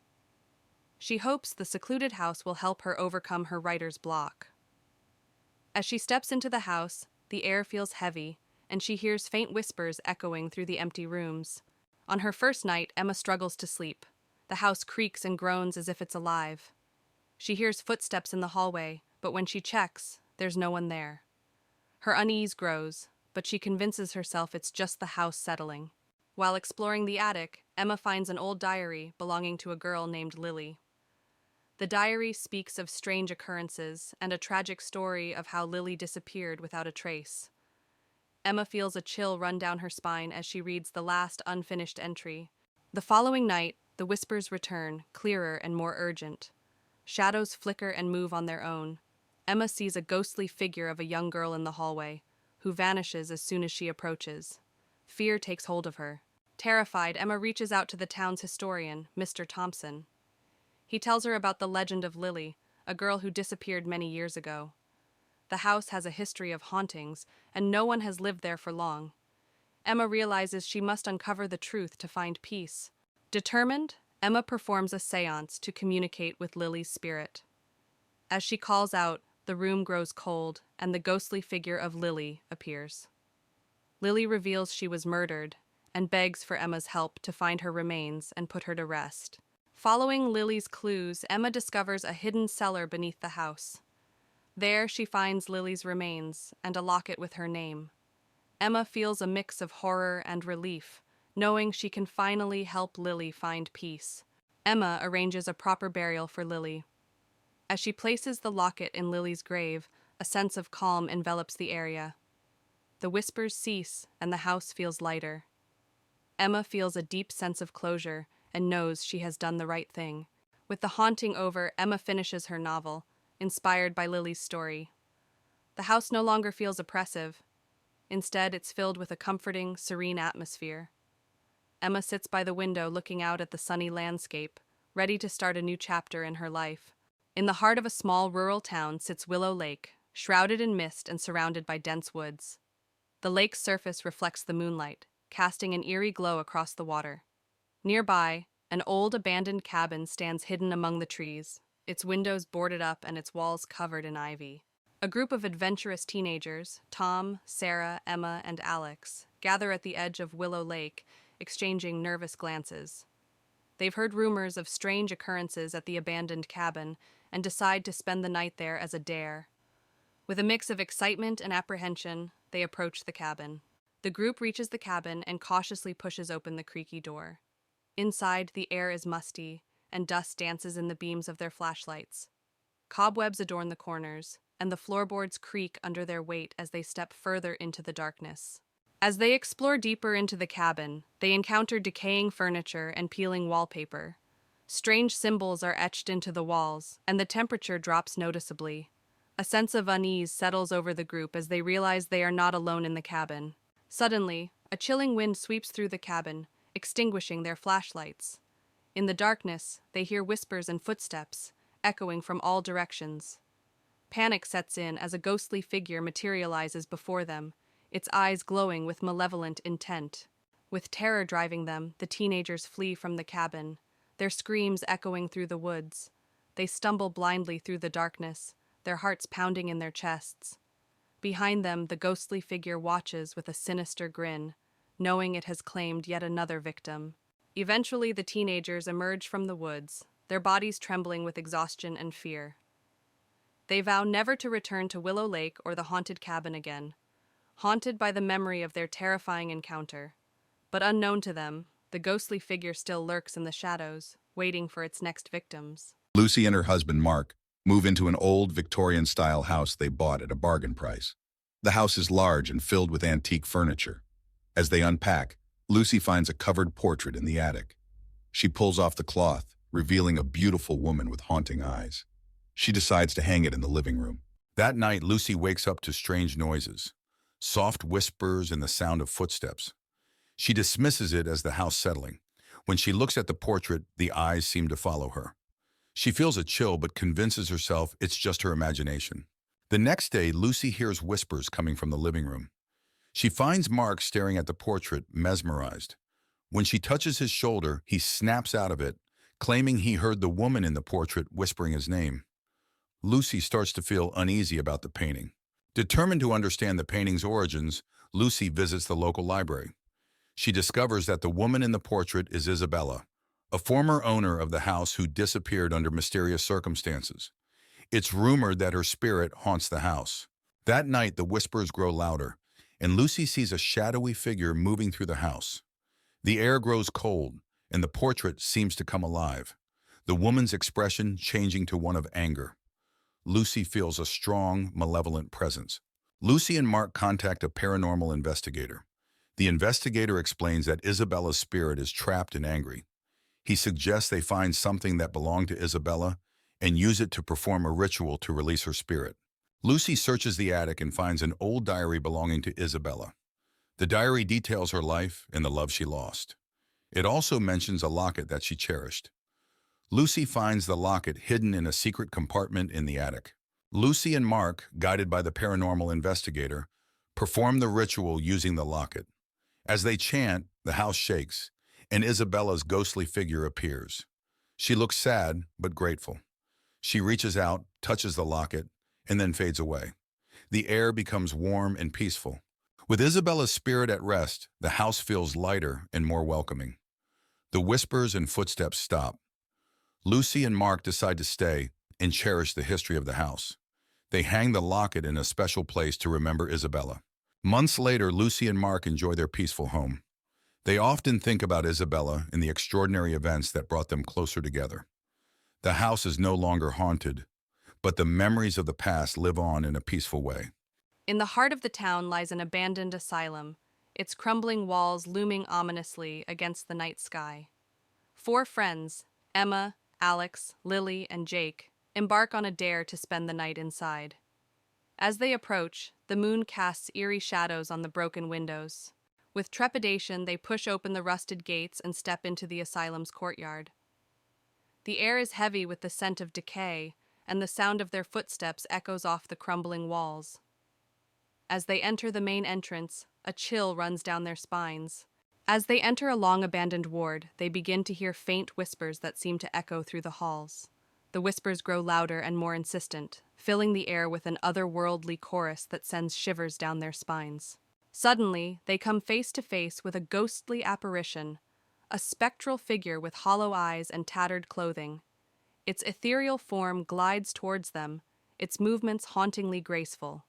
She hopes the secluded house will help her overcome her writer's block. As she steps into the house, the air feels heavy, and she hears faint whispers echoing through the empty rooms. On her first night, Emma struggles to sleep. The house creaks and groans as if it's alive. She hears footsteps in the hallway, but when she checks, there's no one there. Her unease grows, but she convinces herself it's just the house settling. While exploring the attic, Emma finds an old diary belonging to a girl named Lily. The diary speaks of strange occurrences and a tragic story of how Lily disappeared without a trace. Emma feels a chill run down her spine as she reads the last unfinished entry. The following night, the whispers return, clearer and more urgent. Shadows flicker and move on their own. Emma sees a ghostly figure of a young girl in the hallway, who vanishes as soon as she approaches. Fear takes hold of her. Terrified, Emma reaches out to the town's historian, Mr. Thompson. He tells her about the legend of Lily, a girl who disappeared many years ago. The house has a history of hauntings, and no one has lived there for long. Emma realizes she must uncover the truth to find peace. Determined, Emma performs a seance to communicate with Lily's spirit. As she calls out, the room grows cold, and the ghostly figure of Lily appears. Lily reveals she was murdered, and begs for Emma's help to find her remains and put her to rest. Following Lily's clues, Emma discovers a hidden cellar beneath the house. There she finds Lily's remains and a locket with her name. Emma feels a mix of horror and relief, knowing she can finally help Lily find peace. Emma arranges a proper burial for Lily. As she places the locket in Lily's grave, a sense of calm envelops the area. The whispers cease and the house feels lighter. Emma feels a deep sense of closure and knows she has done the right thing. With the haunting over, Emma finishes her novel, inspired by Lily's story. The house no longer feels oppressive. Instead, it's filled with a comforting, serene atmosphere. Emma sits by the window looking out at the sunny landscape, ready to start a new chapter in her life. In the heart of a small rural town sits Willow Lake, shrouded in mist and surrounded by dense woods. The lake's surface reflects the moonlight, casting an eerie glow across the water. Nearby, an old abandoned cabin stands hidden among the trees, its windows boarded up and its walls covered in ivy. A group of adventurous teenagers, Tom, Sarah, Emma, and Alex, gather at the edge of Willow Lake, exchanging nervous glances. They've heard rumors of strange occurrences at the abandoned cabin and decide to spend the night there as a dare. With a mix of excitement and apprehension, they approach the cabin. The group reaches the cabin and cautiously pushes open the creaky door. Inside, the air is musty, and dust dances in the beams of their flashlights. Cobwebs adorn the corners, and the floorboards creak under their weight as they step further into the darkness. As they explore deeper into the cabin, they encounter decaying furniture and peeling wallpaper. Strange symbols are etched into the walls, and the temperature drops noticeably. A sense of unease settles over the group as they realize they are not alone in the cabin. Suddenly, a chilling wind sweeps through the cabin, extinguishing their flashlights. In the darkness, they hear whispers and footsteps, echoing from all directions. Panic sets in as a ghostly figure materializes before them, its eyes glowing with malevolent intent. With terror driving them, the teenagers flee from the cabin, their screams echoing through the woods. They stumble blindly through the darkness, their hearts pounding in their chests. Behind them, the ghostly figure watches with a sinister grin, knowing it has claimed yet another victim. Eventually, the teenagers emerge from the woods, their bodies trembling with exhaustion and fear. They vow never to return to Willow Lake or the haunted cabin again, haunted by the memory of their terrifying encounter. But unknown to them, the ghostly figure still lurks in the shadows, waiting for its next victims. Lucy and her husband, Mark, move into an old Victorian-style house they bought at a bargain price. The house is large and filled with antique furniture. As they unpack, Lucy finds a covered portrait in the attic. She pulls off the cloth, revealing a beautiful woman with haunting eyes. She decides to hang it in the living room. That night, Lucy wakes up to strange noises, soft whispers and the sound of footsteps. She dismisses it as the house settling. When she looks at the portrait, the eyes seem to follow her. She feels a chill but convinces herself it's just her imagination. The next day, Lucy hears whispers coming from the living room. She finds Mark staring at the portrait, mesmerized. When she touches his shoulder, he snaps out of it, claiming he heard the woman in the portrait whispering his name. Lucy starts to feel uneasy about the painting. Determined to understand the painting's origins, Lucy visits the local library. She discovers that the woman in the portrait is Isabella, a former owner of the house who disappeared under mysterious circumstances. It's rumored that her spirit haunts the house. That night, the whispers grow louder, and Lucy sees a shadowy figure moving through the house. The air grows cold, and the portrait seems to come alive, the woman's expression changing to one of anger. Lucy feels a strong, malevolent presence. Lucy and Mark contact a paranormal investigator. The investigator explains that Isabella's spirit is trapped and angry. He suggests they find something that belonged to Isabella and use it to perform a ritual to release her spirit. Lucy searches the attic and finds an old diary belonging to Isabella. The diary details her life and the love she lost. It also mentions a locket that she cherished. Lucy finds the locket hidden in a secret compartment in the attic. Lucy and Mark, guided by the paranormal investigator, perform the ritual using the locket. As they chant, the house shakes, and Isabella's ghostly figure appears. She looks sad, but grateful. She reaches out, touches the locket, and then fades away. The air becomes warm and peaceful. With Isabella's spirit at rest, the house feels lighter and more welcoming. The whispers and footsteps stop. Lucy and Mark decide to stay and cherish the history of the house. They hang the locket in a special place to remember Isabella. Months later, Lucy and Mark enjoy their peaceful home. They often think about Isabella and the extraordinary events that brought them closer together. The house is no longer haunted, but the memories of the past live on in a peaceful way. In the heart of the town lies an abandoned asylum, its crumbling walls looming ominously against the night sky. 4 friends, Emma, Alex, Lily, and Jake, embark on a dare to spend the night inside. As they approach, the moon casts eerie shadows on the broken windows. With trepidation, they push open the rusted gates and step into the asylum's courtyard. The air is heavy with the scent of decay, and the sound of their footsteps echoes off the crumbling walls. As they enter the main entrance, A chill runs down their spines. As they enter a long-abandoned ward, they begin to hear faint whispers that seem to echo through the halls. The whispers grow louder and more insistent, filling the air with an otherworldly chorus that sends shivers down their spines. Suddenly, they come face to face with a ghostly apparition, a spectral figure with hollow eyes and tattered clothing. Its ethereal form glides towards them, its movements hauntingly graceful.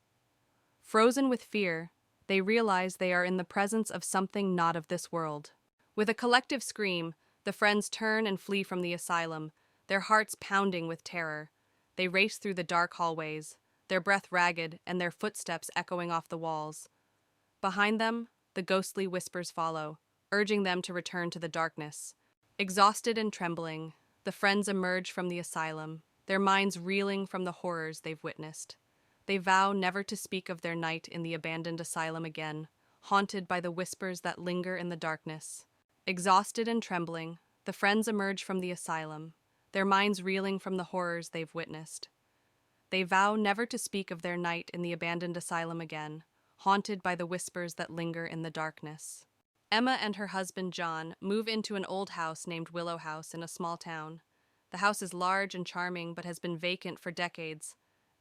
Frozen with fear, they realize they are in the presence of something not of this world. With a collective scream, the friends turn and flee from the asylum, their hearts pounding with terror. They race through the dark hallways, their breath ragged and their footsteps echoing off the walls. Behind them, the ghostly whispers follow, urging them to return to the darkness. Exhausted and trembling, the friends emerge from the asylum, their minds reeling from the horrors they've witnessed. They vow never to speak of their night in the abandoned asylum again, haunted by the whispers that linger in the darkness. Exhausted and trembling, the friends emerge from the asylum, their minds reeling from the horrors they've witnessed. They vow never to speak of their night in the abandoned asylum again, haunted by the whispers that linger in the darkness. Emma and her husband John move into an old house named Willow House in a small town. The house is large and charming but has been vacant for decades.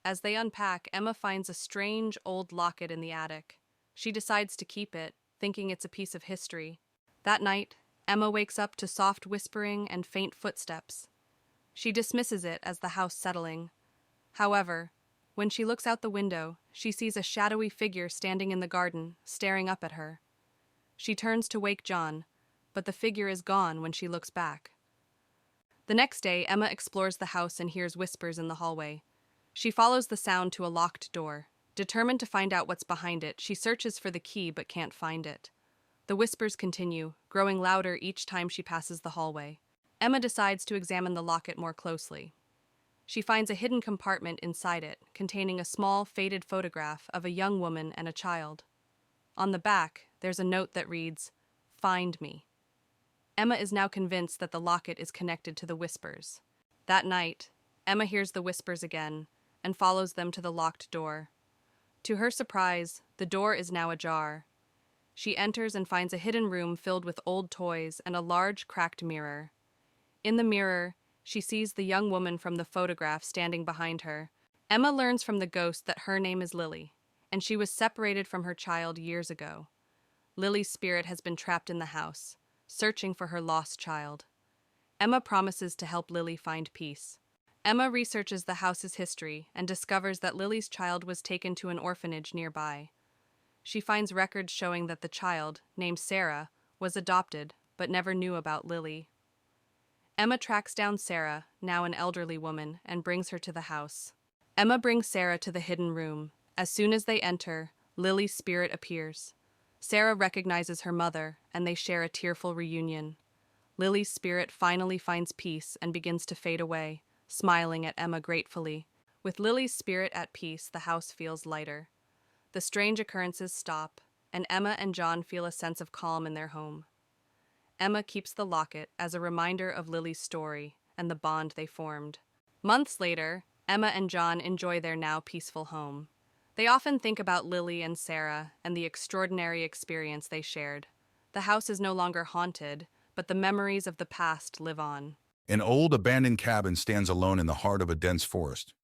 As they unpack, Emma finds a strange old locket in the attic. She decides to keep it, thinking it's a piece of history. That night, Emma wakes up to soft whispering and faint footsteps. She dismisses it as the house settling. However, when she looks out the window, she sees a shadowy figure standing in the garden, staring up at her. She turns to wake John, but the figure is gone when she looks back. The next day, Emma explores the house and hears whispers in the hallway. She follows the sound to a locked door. Determined to find out what's behind it, she searches for the key but can't find it. The whispers continue, growing louder each time she passes the hallway. Emma decides to examine the locket more closely. She finds a hidden compartment inside it, containing a small, faded photograph of a young woman and a child. On the back, there's a note that reads, "Find me." Emma is now convinced that the locket is connected to the whispers. That night, Emma hears the whispers again and follows them to the locked door. To her surprise, the door is now ajar. She enters and finds a hidden room filled with old toys and a large, cracked mirror. In the mirror, she sees the young woman from the photograph standing behind her. Emma learns from the ghost that her name is Lily, and she was separated from her child years ago. Lily's spirit has been trapped in the house, searching for her lost child. Emma promises to help Lily find peace. Emma researches the house's history and discovers that Lily's child was taken to an orphanage nearby. She finds records showing that the child, named Sarah, was adopted but never knew about Lily. Emma tracks down Sarah, now an elderly woman, and brings her to the house. Emma brings Sarah to the hidden room. As soon as they enter, Lily's spirit appears. Sarah recognizes her mother, and they share a tearful reunion. Lily's spirit finally finds peace and begins to fade away, smiling at Emma gratefully. With Lily's spirit at peace, the house feels lighter. The strange occurrences stop, and Emma and John feel a sense of calm in their home. Emma keeps the locket as a reminder of Lily's story and the bond they formed. Months later, Emma and John enjoy their now peaceful home. They often think about Lily and Sarah and the extraordinary experience they shared. The house is no longer haunted, but the memories of the past live on. An old abandoned cabin stands alone in the heart of a dense forest.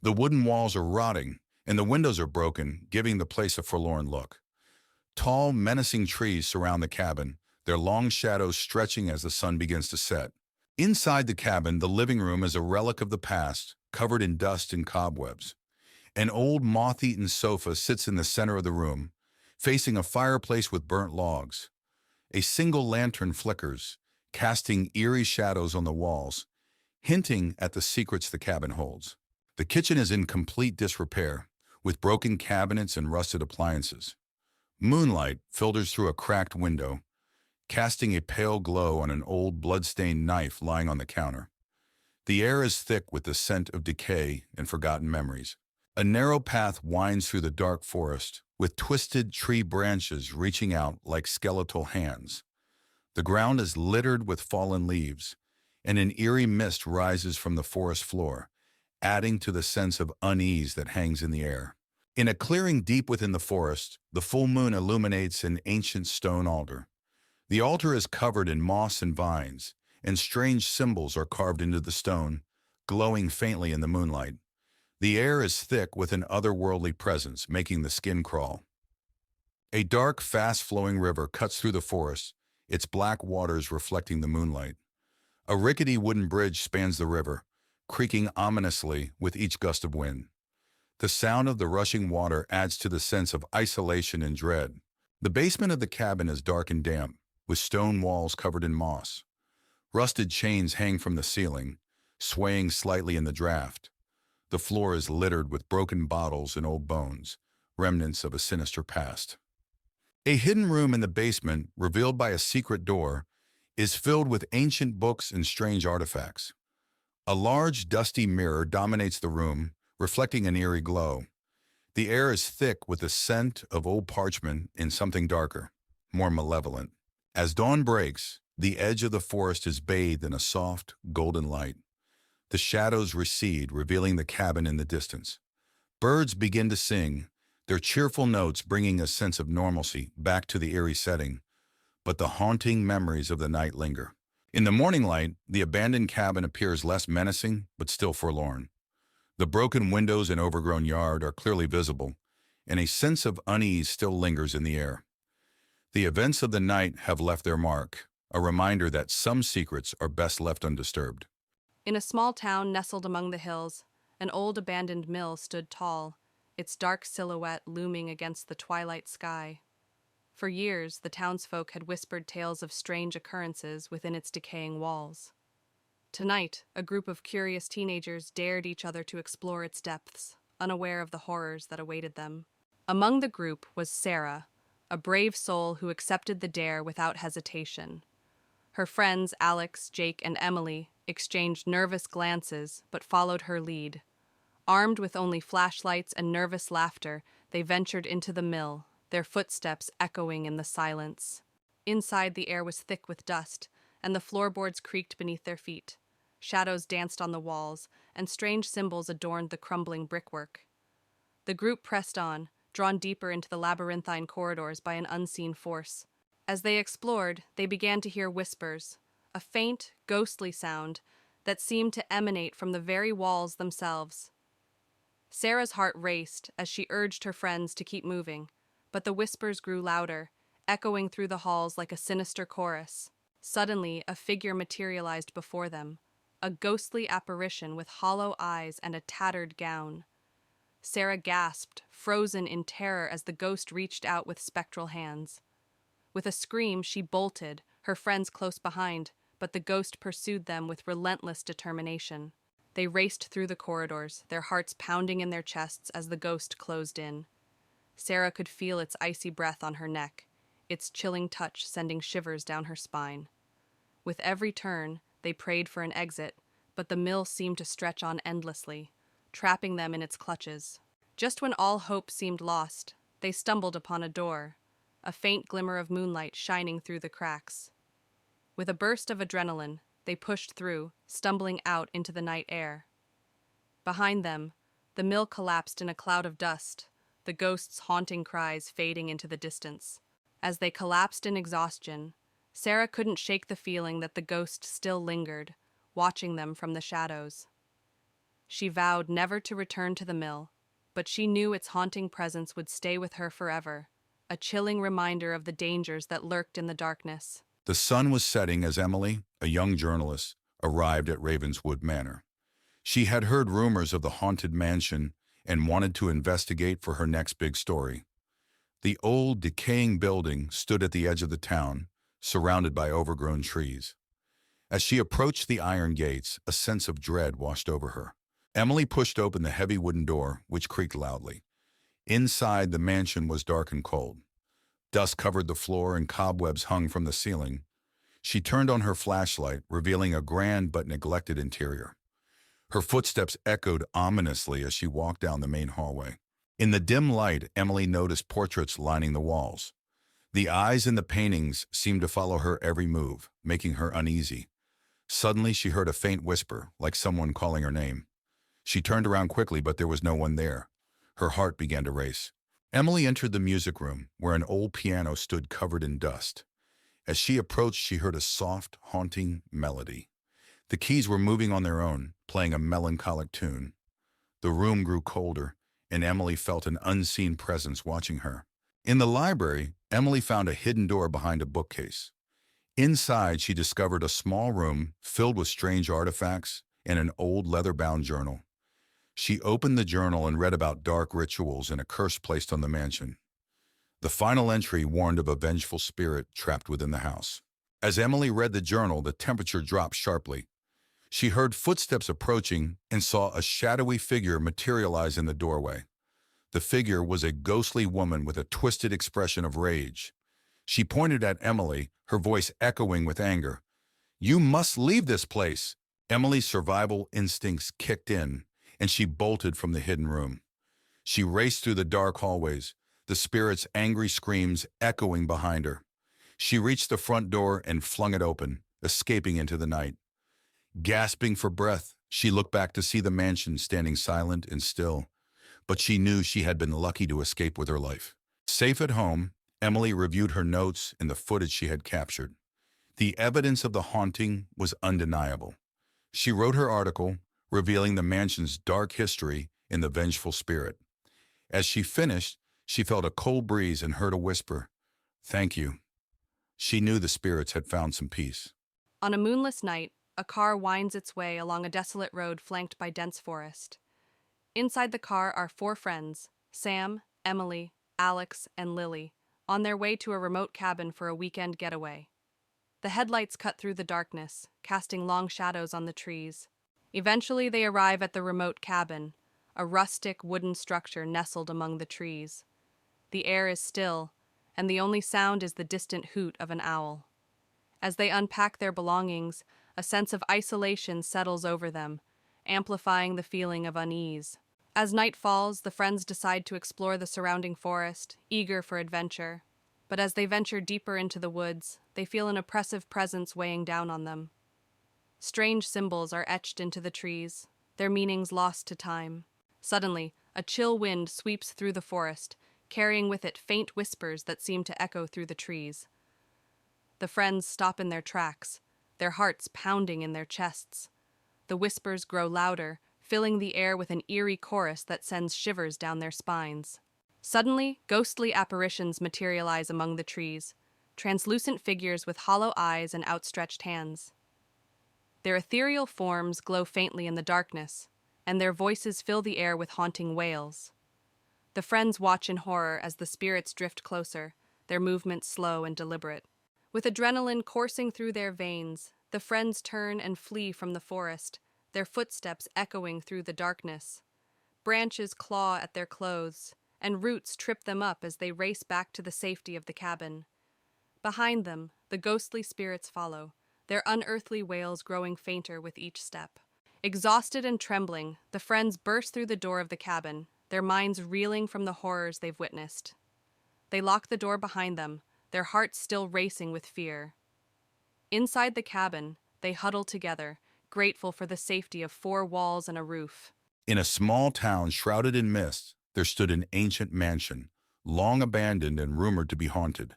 The wooden walls are rotting, and the windows are broken, giving the place a forlorn look. Tall, menacing trees surround the cabin, their long shadows stretching as the sun begins to set. Inside the cabin, the living room is a relic of the past, covered in dust and cobwebs. An old moth-eaten sofa sits in the center of the room, facing a fireplace with burnt logs. A single lantern flickers, casting eerie shadows on the walls, hinting at the secrets the cabin holds. The kitchen is in complete disrepair, with broken cabinets and rusted appliances. Moonlight filters through a cracked window, casting a pale glow on an old blood-stained knife lying on the counter. The air is thick with the scent of decay and forgotten memories. A narrow path winds through the dark forest, with twisted tree branches reaching out like skeletal hands. The ground is littered with fallen leaves, and an eerie mist rises from the forest floor, adding to the sense of unease that hangs in the air. In a clearing deep within the forest, the full moon illuminates an ancient stone altar. The altar is covered in moss and vines, and strange symbols are carved into the stone, glowing faintly in the moonlight. The air is thick with an otherworldly presence, making the skin crawl. A dark, fast-flowing river cuts through the forest, its black waters reflecting the moonlight. A rickety wooden bridge spans the river, creaking ominously with each gust of wind. The sound of the rushing water adds to the sense of isolation and dread. The basement of the cabin is dark and damp, with stone walls covered in moss. Rusted chains hang from the ceiling, swaying slightly in the draft. The floor is littered with broken bottles and old bones, remnants of a sinister past. A hidden room in the basement, revealed by a secret door, is filled with ancient books and strange artifacts. A large, dusty mirror dominates the room, reflecting an eerie glow. The air is thick with the scent of old parchment and something darker, more malevolent. As dawn breaks, the edge of the forest is bathed in a soft, golden light. The shadows recede, revealing the cabin in the distance. Birds begin to sing, their cheerful notes bringing a sense of normalcy back to the eerie setting, but the haunting memories of the night linger. In the morning light, the abandoned cabin appears less menacing, but still forlorn. The broken windows and overgrown yard are clearly visible, and a sense of unease still lingers in the air. The events of the night have left their mark, a reminder that some secrets are best left undisturbed. In a small town nestled among the hills, an old abandoned mill stood tall, its dark silhouette looming against the twilight sky. For years, the townsfolk had whispered tales of strange occurrences within its decaying walls. Tonight, a group of curious teenagers dared each other to explore its depths, unaware of the horrors that awaited them. Among the group was Sarah, a brave soul who accepted the dare without hesitation. Her friends, Alex, Jake, and Emily, exchanged nervous glances but followed her lead. Armed with only flashlights and nervous laughter, they ventured into the mill, their footsteps echoing in the silence. Inside, the air was thick with dust, and the floorboards creaked beneath their feet. Shadows danced on the walls, and strange symbols adorned the crumbling brickwork. The group pressed on, drawn deeper into the labyrinthine corridors by an unseen force. As they explored, they began to hear whispers, a faint, ghostly sound that seemed to emanate from the very walls themselves. Sarah's heart raced as she urged her friends to keep moving, but the whispers grew louder, echoing through the halls like a sinister chorus. Suddenly, a figure materialized before them, a ghostly apparition with hollow eyes and a tattered gown. Sarah gasped, frozen in terror as the ghost reached out with spectral hands. With a scream, she bolted, her friends close behind, but the ghost pursued them with relentless determination. They raced through the corridors, their hearts pounding in their chests as the ghost closed in. Sarah could feel its icy breath on her neck, its chilling touch sending shivers down her spine. With every turn, they prayed for an exit, but the mill seemed to stretch on endlessly, trapping them in its clutches. Just when all hope seemed lost, they stumbled upon a door, a faint glimmer of moonlight shining through the cracks. With a burst of adrenaline, they pushed through, stumbling out into the night air. Behind them, the mill collapsed in a cloud of dust, the ghost's haunting cries fading into the distance. As they collapsed in exhaustion, Sarah couldn't shake the feeling that the ghost still lingered, watching them from the shadows. She vowed never to return to the mill, but she knew its haunting presence would stay with her forever, a chilling reminder of the dangers that lurked in the darkness. The sun was setting as Emily, a young journalist, arrived at Ravenswood Manor. She had heard rumors of the haunted mansion and wanted to investigate for her next big story. The old, decaying building stood at the edge of the town, surrounded by overgrown trees. As she approached the iron gates, a sense of dread washed over her. Emily pushed open the heavy wooden door, which creaked loudly. Inside, the mansion was dark and cold. Dust covered the floor and cobwebs hung from the ceiling. She turned on her flashlight, revealing a grand but neglected interior. Her footsteps echoed ominously as she walked down the main hallway. In the dim light, Emily noticed portraits lining the walls. The eyes in the paintings seemed to follow her every move, making her uneasy. Suddenly, she heard a faint whisper, like someone calling her name. She turned around quickly, but there was no one there. Her heart began to race. Emily entered the music room, where an old piano stood covered in dust. As she approached, she heard a soft, haunting melody. The keys were moving on their own, playing a melancholic tune. The room grew colder, and Emily felt an unseen presence watching her. In the library, Emily found a hidden door behind a bookcase. Inside, she discovered a small room filled with strange artifacts and an old leather-bound journal. She opened the journal and read about dark rituals and a curse placed on the mansion. The final entry warned of a vengeful spirit trapped within the house. As Emily read the journal, the temperature dropped sharply. She heard footsteps approaching and saw a shadowy figure materialize in the doorway. The figure was a ghostly woman with a twisted expression of rage. She pointed at Emily, her voice echoing with anger. "You must leave this place!" Emily's survival instincts kicked in, and she bolted from the hidden room. She raced through the dark hallways, the spirit's angry screams echoing behind her. She reached the front door and flung it open, escaping into the night. Gasping for breath, she looked back to see the mansion standing silent and still, but she knew she had been lucky to escape with her life. Safe at home, Emily reviewed her notes and the footage she had captured. The evidence of the haunting was undeniable. She wrote her article, revealing the mansion's dark history and the vengeful spirit. As she finished, she felt a cold breeze and heard a whisper, "Thank you." She knew the spirits had found some peace. On a moonless night, a car winds its way along a desolate road flanked by dense forest. Inside the car are four friends, Sam, Emily, Alex, and Lily, on their way to a remote cabin for a weekend getaway. The headlights cut through the darkness, casting long shadows on the trees. Eventually, they arrive at the remote cabin, a rustic wooden structure nestled among the trees. The air is still, and the only sound is the distant hoot of an owl. As they unpack their belongings, a sense of isolation settles over them, amplifying the feeling of unease. As night falls, the friends decide to explore the surrounding forest, eager for adventure. But as they venture deeper into the woods, they feel an oppressive presence weighing down on them. Strange symbols are etched into the trees, their meanings lost to time. Suddenly, a chill wind sweeps through the forest, carrying with it faint whispers that seem to echo through the trees. The friends stop in their tracks, their hearts pounding in their chests. The whispers grow louder, filling the air with an eerie chorus that sends shivers down their spines. Suddenly, ghostly apparitions materialize among the trees, translucent figures with hollow eyes and outstretched hands. Their ethereal forms glow faintly in the darkness, and their voices fill the air with haunting wails. The friends watch in horror as the spirits drift closer, their movements slow and deliberate. With adrenaline coursing through their veins, the friends turn and flee from the forest, their footsteps echoing through the darkness. Branches claw at their clothes, and roots trip them up as they race back to the safety of the cabin. Behind them, the ghostly spirits follow, their unearthly wails growing fainter with each step. Exhausted and trembling, the friends burst through the door of the cabin, their minds reeling from the horrors they've witnessed. They lock the door behind them, their hearts still racing with fear. Inside the cabin, they huddle together, grateful for the safety of four walls and a roof. In a small town shrouded in mist, there stood an ancient mansion, long abandoned and rumored to be haunted.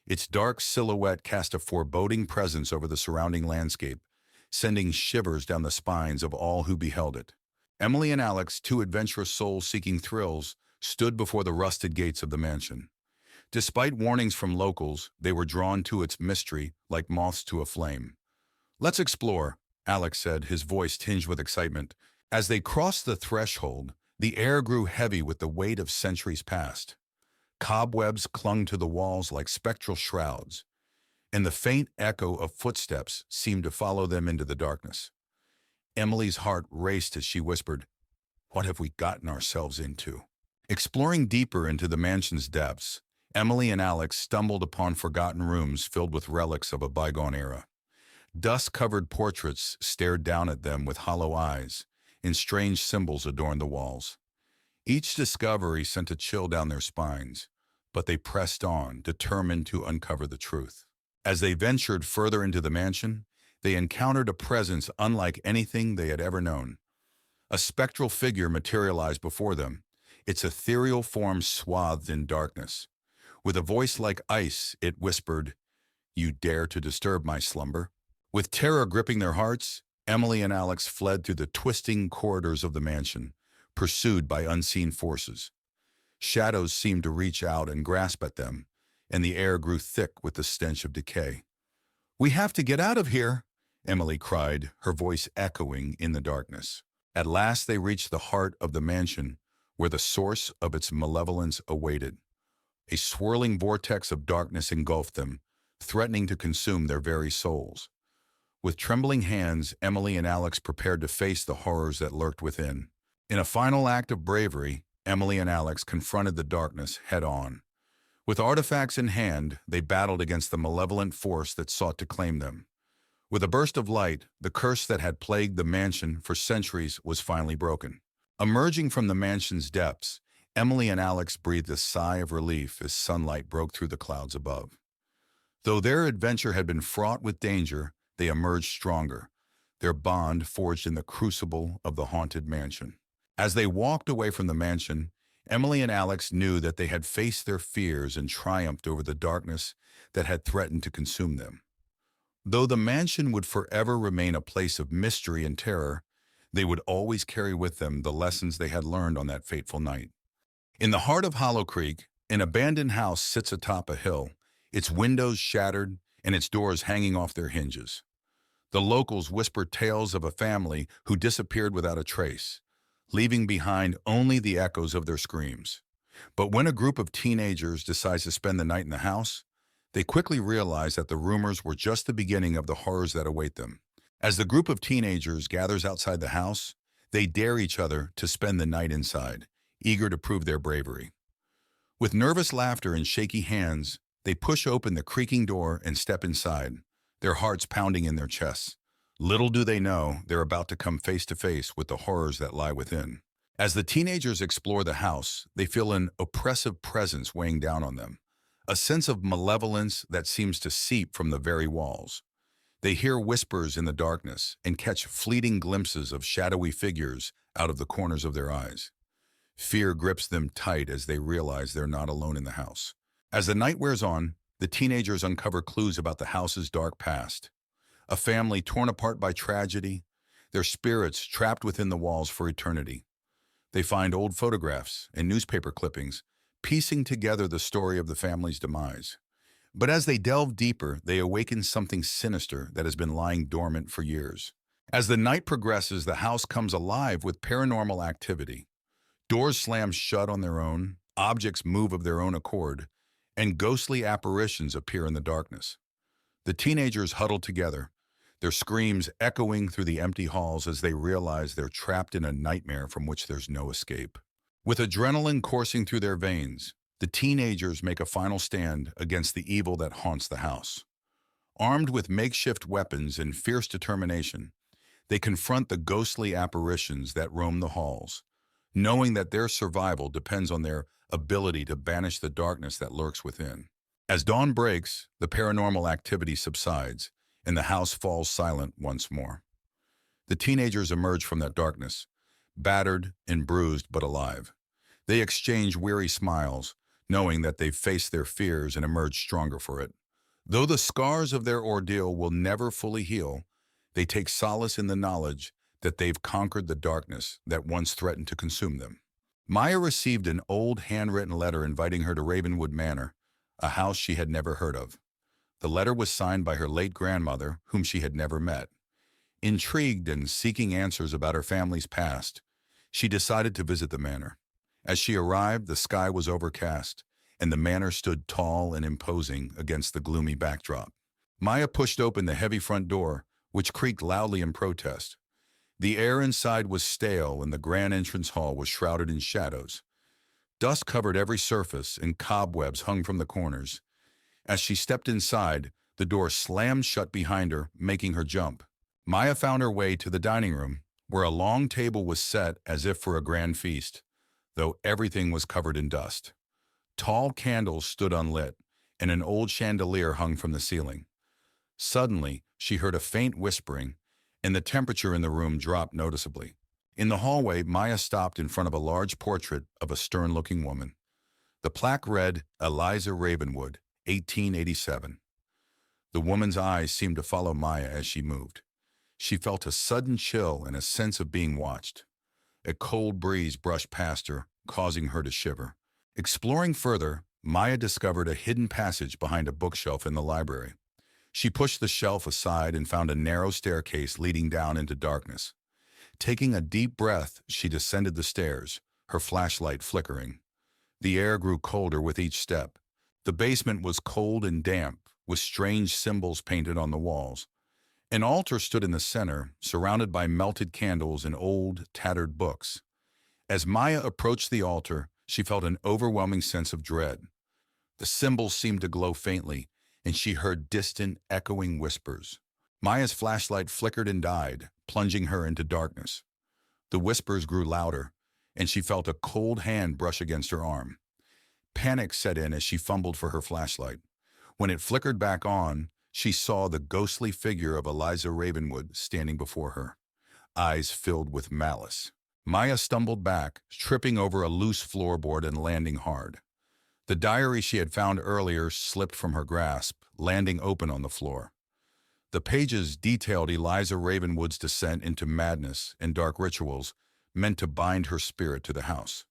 Its dark silhouette cast a foreboding presence over the surrounding landscape, sending shivers down the spines of all who beheld it. Emily and Alex, two adventurous souls seeking thrills, stood before the rusted gates of the mansion. Despite warnings from locals, they were drawn to its mystery like moths to a flame. "Let's explore," Alex said, his voice tinged with excitement. As they crossed the threshold, the air grew heavy with the weight of centuries past. Cobwebs clung to the walls like spectral shrouds, and the faint echo of footsteps seemed to follow them into the darkness. Emily's heart raced as she whispered, "What have we gotten ourselves into?" Exploring deeper into the mansion's depths, Emily and Alex stumbled upon forgotten rooms filled with relics of a bygone era. Dust-covered portraits stared down at them with hollow eyes, and strange symbols adorned the walls. Each discovery sent a chill down their spines, but they pressed on, determined to uncover the truth. As they ventured further into the mansion, they encountered a presence unlike anything they had ever known. A spectral figure materialized before them, its ethereal form swathed in darkness. With a voice like ice, it whispered, "You dare to disturb my slumber?" With terror gripping their hearts, Emily and Alex fled through the twisting corridors of the mansion, pursued by unseen forces. Shadows seemed to reach out and grasp at them, and the air grew thick with the stench of decay. "We have to get out of here," Emily cried, her voice echoing in the darkness. At last they reached the heart of the mansion, where the source of its malevolence awaited. A swirling vortex of darkness engulfed them, threatening to consume their very souls. With trembling hands, Emily and Alex prepared to face the horrors that lurked within. In a final act of bravery, Emily and Alex confronted the darkness head-on. With artifacts in hand, they battled against the malevolent force that sought to claim them. With a burst of light, the curse that had plagued the mansion for centuries was finally broken. Emerging from the mansion's depths, Emily and Alex breathed a sigh of relief as sunlight broke through the clouds above. Though their adventure had been fraught with danger, they emerged stronger, their bond forged in the crucible of the haunted mansion. As they walked away from the mansion, Emily and Alex knew that they had faced their fears and triumphed over the darkness that had threatened to consume them. Though the mansion would forever remain a place of mystery and terror, they would always carry with them the lessons they had learned on that fateful night. In the heart of Hollow Creek, an abandoned house sits atop a hill, its windows shattered and its doors hanging off their hinges. The locals whisper tales of a family who disappeared without a trace, leaving behind only the echoes of their screams. But when a group of teenagers decides to spend the night in the house, they quickly realize that the rumors were just the beginning of the horrors that await them. As the group of teenagers gathers outside the house, they dare each other to spend the night inside, eager to prove their bravery. With nervous laughter and shaky hands, they push open the creaking door and step inside, their hearts pounding in their chests. Little do they know they're about to come face to face with the horrors that lie within. As the teenagers explore the house, they feel an oppressive presence weighing down on them, a sense of malevolence that seems to seep from the very walls. They hear whispers in the darkness and catch fleeting glimpses of shadowy figures out of the corners of their eyes. Fear grips them tight as they realize they're not alone in the house. As the night wears on, the teenagers uncover clues about the house's dark past. A family torn apart by tragedy, their spirits trapped within the walls for eternity. They find old photographs and newspaper clippings, piecing together the story of the family's demise. But as they delve deeper, they awaken something sinister that has been lying dormant for years. As the night progresses, the house comes alive with paranormal activity. Doors slam shut on their own, objects move of their own accord, and ghostly apparitions appear in the darkness. The teenagers huddle together, their screams echoing through the empty halls as they realize they're trapped in a nightmare from which there's no escape. With adrenaline coursing through their veins, the teenagers make a final stand against the evil that haunts the house. Armed with makeshift weapons and fierce determination, they confront the ghostly apparitions that roam the halls, knowing that their survival depends on their ability to banish the darkness that lurks within. As dawn breaks, the paranormal activity subsides, and the house falls silent once more. The teenagers emerge from that darkness, battered and bruised but alive. They exchange weary smiles, knowing that they've faced their fears and emerged stronger for it. Though the scars of their ordeal will never fully heal, they take solace in the knowledge that they've conquered the darkness that once threatened to consume them. Maya received an old handwritten letter inviting her to Ravenwood Manor, a house she had never heard of. The letter was signed by her late grandmother, whom she had never met. Intrigued and seeking answers about her family's past, she decided to visit the manor. As she arrived, the sky was overcast, and the manor stood tall and imposing against the gloomy backdrop. Maya pushed open the heavy front door, which creaked loudly in protest. The air inside was stale, and the grand entrance hall was shrouded in shadows. Dust covered every surface, and cobwebs hung from the corners. As she stepped inside, the door slammed shut behind her, making her jump. Maya found her way to the dining room, where a long table was set as if for a grand feast, though everything was covered in dust. Tall candles stood unlit, and an old chandelier hung from the ceiling. Suddenly, she heard a faint whispering, and the temperature in the room dropped noticeably. In the hallway, Maya stopped in front of a large portrait of a stern-looking woman. The plaque read, Eliza Ravenwood, 1887. The woman's eyes seemed to follow Maya as she moved. She felt a sudden chill and a sense of being watched. A cold breeze brushed past her, causing her to shiver. Exploring further, Maya discovered a hidden passage behind a bookshelf in the library. She pushed the shelf aside and found a narrow staircase leading down into darkness. Taking a deep breath, she descended the stairs, her flashlight flickering. The air grew colder with each step. The basement was cold and damp, with strange symbols painted on the walls. An altar stood in the center, surrounded by melted candles and old, tattered books. As Maya approached the altar, she felt an overwhelming sense of dread. The symbols seemed to glow faintly, and she heard distant, echoing whispers. Maya's flashlight flickered and died, plunging her into darkness. The whispers grew louder, and she felt a cold hand brush against her arm. Panic set in as she fumbled for her flashlight. When it flickered back on, she saw the ghostly figure of Eliza Ravenwood standing before her, eyes filled with malice. Maya stumbled back, tripping over a loose floorboard and landing hard. The diary she had found earlier slipped from her grasp, landing open on the floor. The pages detailed Eliza Ravenwood's descent into madness and dark rituals meant to bind her spirit to the house.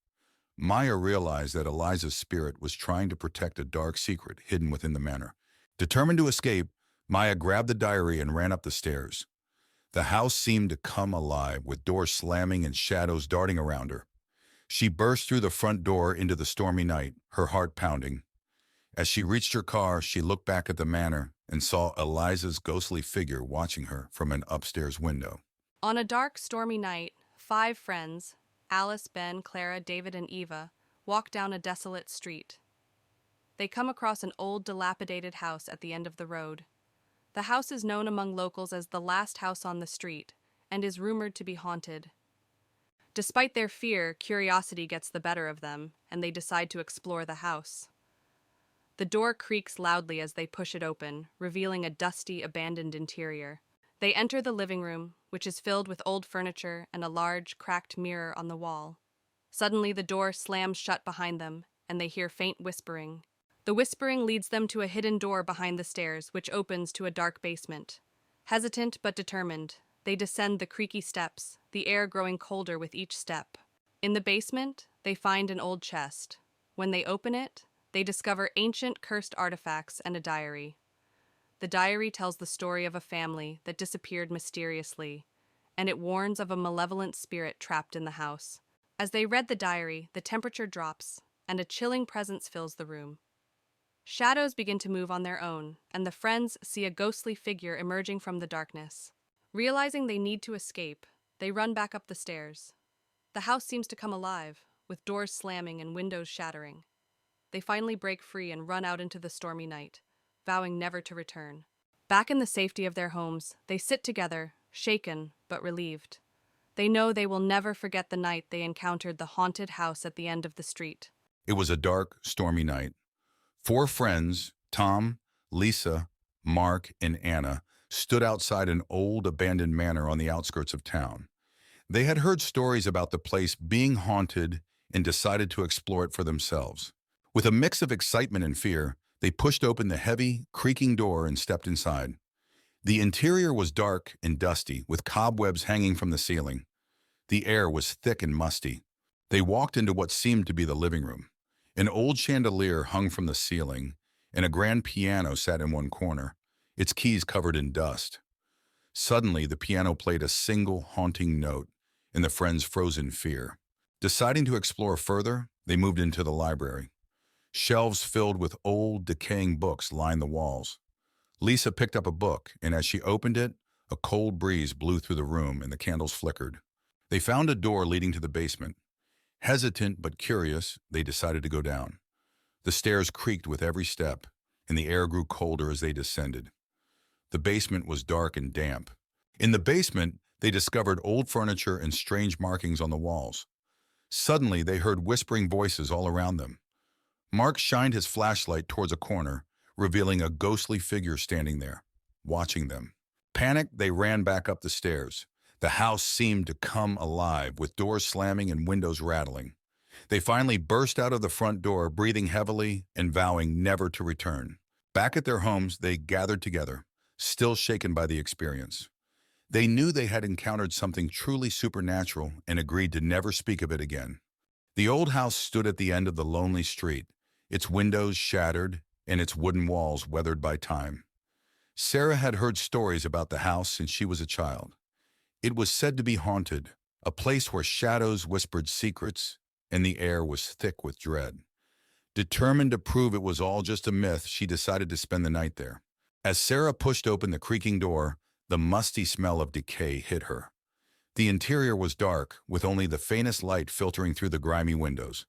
Maya realized that Eliza's spirit was trying to protect a dark secret hidden within the manor. Determined to escape, Maya grabbed the diary and ran up the stairs. The house seemed to come alive, with doors slamming and shadows darting around her. She burst through the front door into the stormy night, her heart pounding. As she reached her car, she looked back at the manor and saw Eliza's ghostly figure watching her from an upstairs window. On a dark, stormy night, 5 friends, Alice, Ben, Clara, David, and Eva, walk down a desolate street. They come across an old, dilapidated house at the end of the road. The house is known among locals as the last house on the street and is rumored to be haunted. Despite their fear, curiosity gets the better of them, and they decide to explore the house. The door creaks loudly as they push it open, revealing a dusty, abandoned interior. They enter the living room, which is filled with old furniture and a large, cracked mirror on the wall. Suddenly, the door slams shut behind them, and they hear faint whispering. The whispering leads them to a hidden door behind the stairs, which opens to a dark basement. Hesitant but determined, they descend the creaky steps, the air growing colder with each step. In the basement, they find an old chest. When they open it, they discover ancient cursed artifacts and a diary. The diary tells the story of a family that disappeared mysteriously, and it warns of a malevolent spirit trapped in the house. As they read the diary, the temperature drops, and a chilling presence fills the room. Shadows begin to move on their own, and the friends see a ghostly figure emerging from the darkness. Realizing they need to escape, they run back up the stairs. The house seems to come alive, with doors slamming and windows shattering. They finally break free and run out into the stormy night, vowing never to return. Back in the safety of their homes, they sit together, shaken but relieved. They know they will never forget the night they encountered the haunted house at the end of the street. It was a dark, stormy night. 4 friends, Tom, Lisa, Mark, and Anna, stood outside an old, abandoned manor on the outskirts of town. They had heard stories about the place being haunted and decided to explore it for themselves. With a mix of excitement and fear, they pushed open the heavy, creaking door and stepped inside. The interior was dark and dusty, with cobwebs hanging from the ceiling. The air was thick and musty. They walked into what seemed to be the living room. An old chandelier hung from the ceiling, and a grand piano sat in one corner, its keys covered in dust. Suddenly, the piano played a single haunting note, and the friends froze in fear. Deciding to explore further, they moved into the library. Shelves filled with old, decaying books lined the walls. Lisa picked up a book, and as she opened it, a cold breeze blew through the room and the candles flickered. They found a door leading to the basement. Hesitant but curious, they decided to go down. The stairs creaked with every step, and the air grew colder as they descended. The basement was dark and damp. In the basement, they discovered old furniture and strange markings on the walls. Suddenly, they heard whispering voices all around them. Mark shined his flashlight towards a corner, revealing a ghostly figure standing there, watching them. Panicked, they ran back up the stairs. The house seemed to come alive, with doors slamming and windows rattling. They finally burst out of the front door, breathing heavily and vowing never to return. Back at their homes, they gathered together, still shaken by the experience. They knew they had encountered something truly supernatural and agreed to never speak of it again. The old house stood at the end of the lonely street, its windows shattered and its wooden walls weathered by time. Sarah had heard stories about the house since she was a child. It was said to be haunted, a place where shadows whispered secrets and the air was thick with dread. Determined to prove it was all just a myth, she decided to spend the night there. As Sarah pushed open the creaking door, the musty smell of decay hit her. The interior was dark, with only the faintest light filtering through the grimy windows.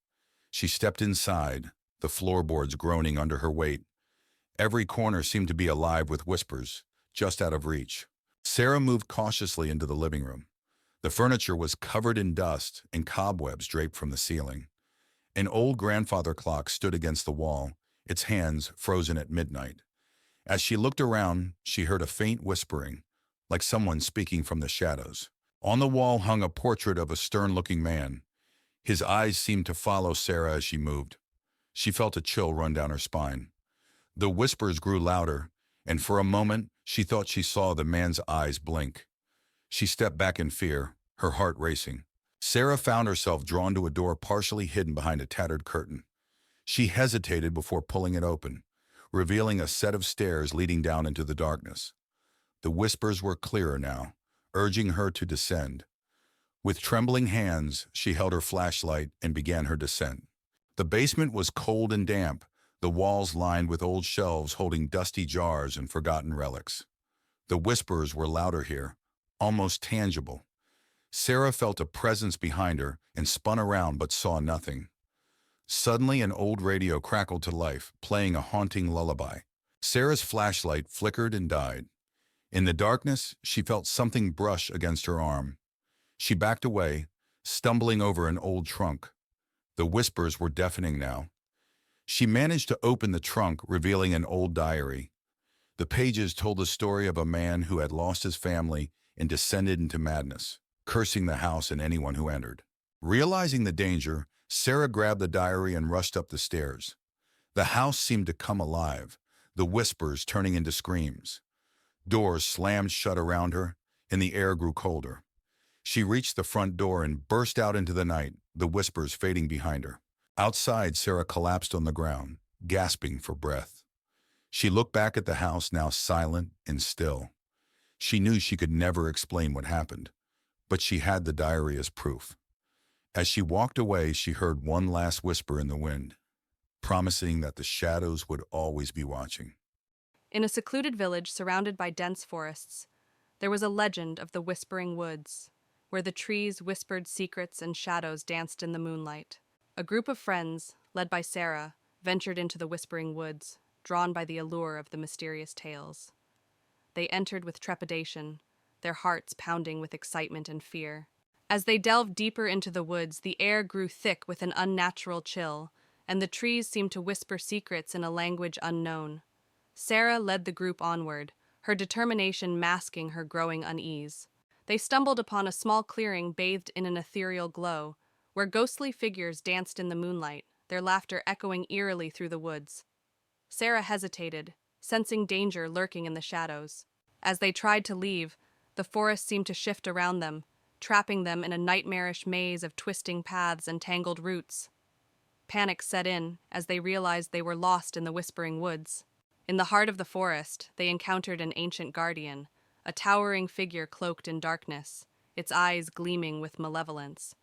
She stepped inside, the floorboards groaning under her weight. Every corner seemed to be alive with whispers, just out of reach. Sarah moved cautiously into the living room. The furniture was covered in dust and cobwebs draped from the ceiling. An old grandfather clock stood against the wall, its hands frozen at midnight. As she looked around, she heard a faint whispering, like someone speaking from the shadows. On the wall hung a portrait of a stern-looking man. His eyes seemed to follow Sarah as she moved. She felt a chill run down her spine. The whispers grew louder, and for a moment she thought she saw the man's eyes blink. She stepped back in fear, her heart racing. Sarah found herself drawn to a door partially hidden behind a tattered curtain. She hesitated before pulling it open, revealing a set of stairs leading down into the darkness. The whispers were clearer now, urging her to descend. With trembling hands, she held her flashlight and began her descent. The basement was cold and damp, the walls lined with old shelves holding dusty jars and forgotten relics. The whispers were louder here, almost tangible. Sarah felt a presence behind her and spun around but saw nothing. Suddenly, an old radio crackled to life, playing a haunting lullaby. Sarah's flashlight flickered and died. In the darkness, she felt something brush against her arm. She backed away, stumbling over an old trunk. The whispers were deafening now. She managed to open the trunk, revealing an old diary. The pages told the story of a man who had lost his family and descended into madness, cursing the house and anyone who entered. Realizing the danger, Sarah grabbed the diary and rushed up the stairs. The house seemed to come alive, the whispers turning into screams. Doors slammed shut around her, and the air grew colder. She reached the front door and burst out into the night, the whispers fading behind her. Outside, Sarah collapsed on the ground, gasping for breath. She looked back at the house, now silent and still. She knew she could never explain what happened, but she had the diary as proof. As she walked away, she heard one last whisper in the wind, promising that the shadows would always be watching. In a secluded village surrounded by dense forests, there was a legend of the Whispering Woods, where the trees whispered secrets and shadows danced in the moonlight. A group of friends, led by Sarah, ventured into the Whispering Woods, drawn by the allure of the mysterious tales. They entered with trepidation, their hearts pounding with excitement and fear. As they delved deeper into the woods, the air grew thick with an unnatural chill, and the trees seemed to whisper secrets in a language unknown. Sarah led the group onward, her determination masking her growing unease. They stumbled upon a small clearing bathed in an ethereal glow, where ghostly figures danced in the moonlight, their laughter echoing eerily through the woods. Sarah hesitated, sensing danger lurking in the shadows. As they tried to leave, the forest seemed to shift around them, trapping them in a nightmarish maze of twisting paths and tangled roots. Panic set in as they realized they were lost in the Whispering Woods. In the heart of the forest, they encountered an ancient guardian, a towering figure cloaked in darkness, its eyes gleaming with malevolence.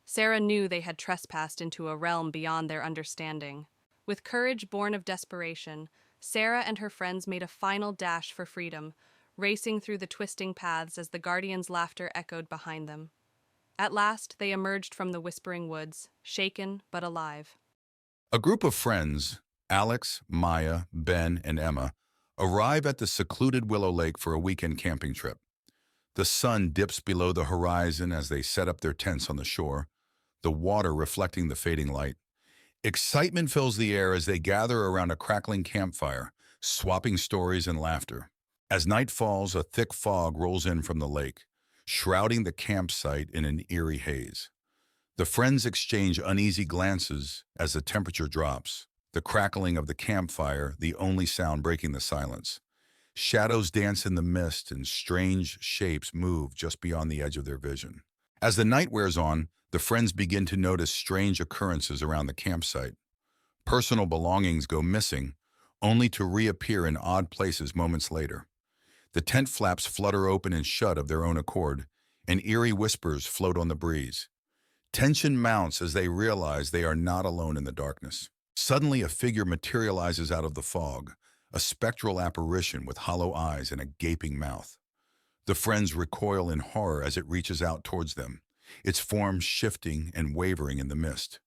Sarah knew they had trespassed into a realm beyond their understanding. With courage born of desperation, Sarah and her friends made a final dash for freedom, racing through the twisting paths as the guardian's laughter echoed behind them. At last, they emerged from the Whispering Woods, shaken but alive. A group of friends, Alex, Maya, Ben, and Emma, arrive at the secluded Willow Lake for a weekend camping trip. The sun dips below the horizon as they set up their tents on the shore, the water reflecting the fading light. Excitement fills the air as they gather around a crackling campfire, swapping stories and laughter. As night falls, a thick fog rolls in from the lake, shrouding the campsite in an eerie haze. The friends exchange uneasy glances as the temperature drops, the crackling of the campfire the only sound breaking the silence. Shadows dance in the mist and strange shapes move just beyond the edge of their vision. As the night wears on, the friends begin to notice strange occurrences around the campsite. Personal belongings go missing, only to reappear in odd places moments later. The tent flaps flutter open and shut of their own accord, and eerie whispers float on the breeze. Tension mounts as they realize they are not alone in the darkness. Suddenly, a figure materializes out of the fog, a spectral apparition with hollow eyes and a gaping mouth. The friends recoil in horror as it reaches out towards them, its form shifting and wavering in the mist.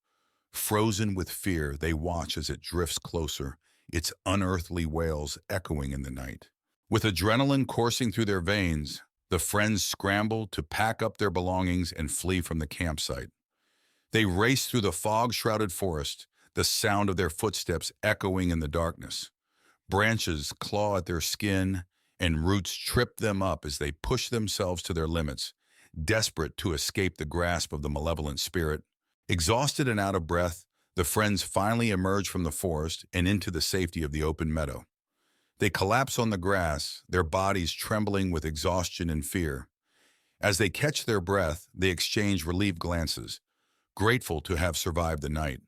Frozen with fear, they watch as it drifts closer, its unearthly wails echoing in the night. With adrenaline coursing through their veins, the friends scramble to pack up their belongings and flee from the campsite. They race through the fog-shrouded forest, the sound of their footsteps echoing in the darkness. Branches claw at their skin, and roots trip them up as they push themselves to their limits, desperate to escape the grasp of the malevolent spirit. Exhausted and out of breath, the friends finally emerge from the forest and into the safety of the open meadow. They collapse on the grass, their bodies trembling with exhaustion and fear. As they catch their breath, they exchange relieved glances, grateful to have survived the night.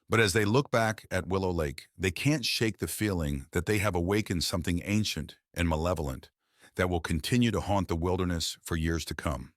But as they look back at Willow Lake, they can't shake the feeling that they have awakened something ancient and malevolent that will continue to haunt the wilderness for years to come.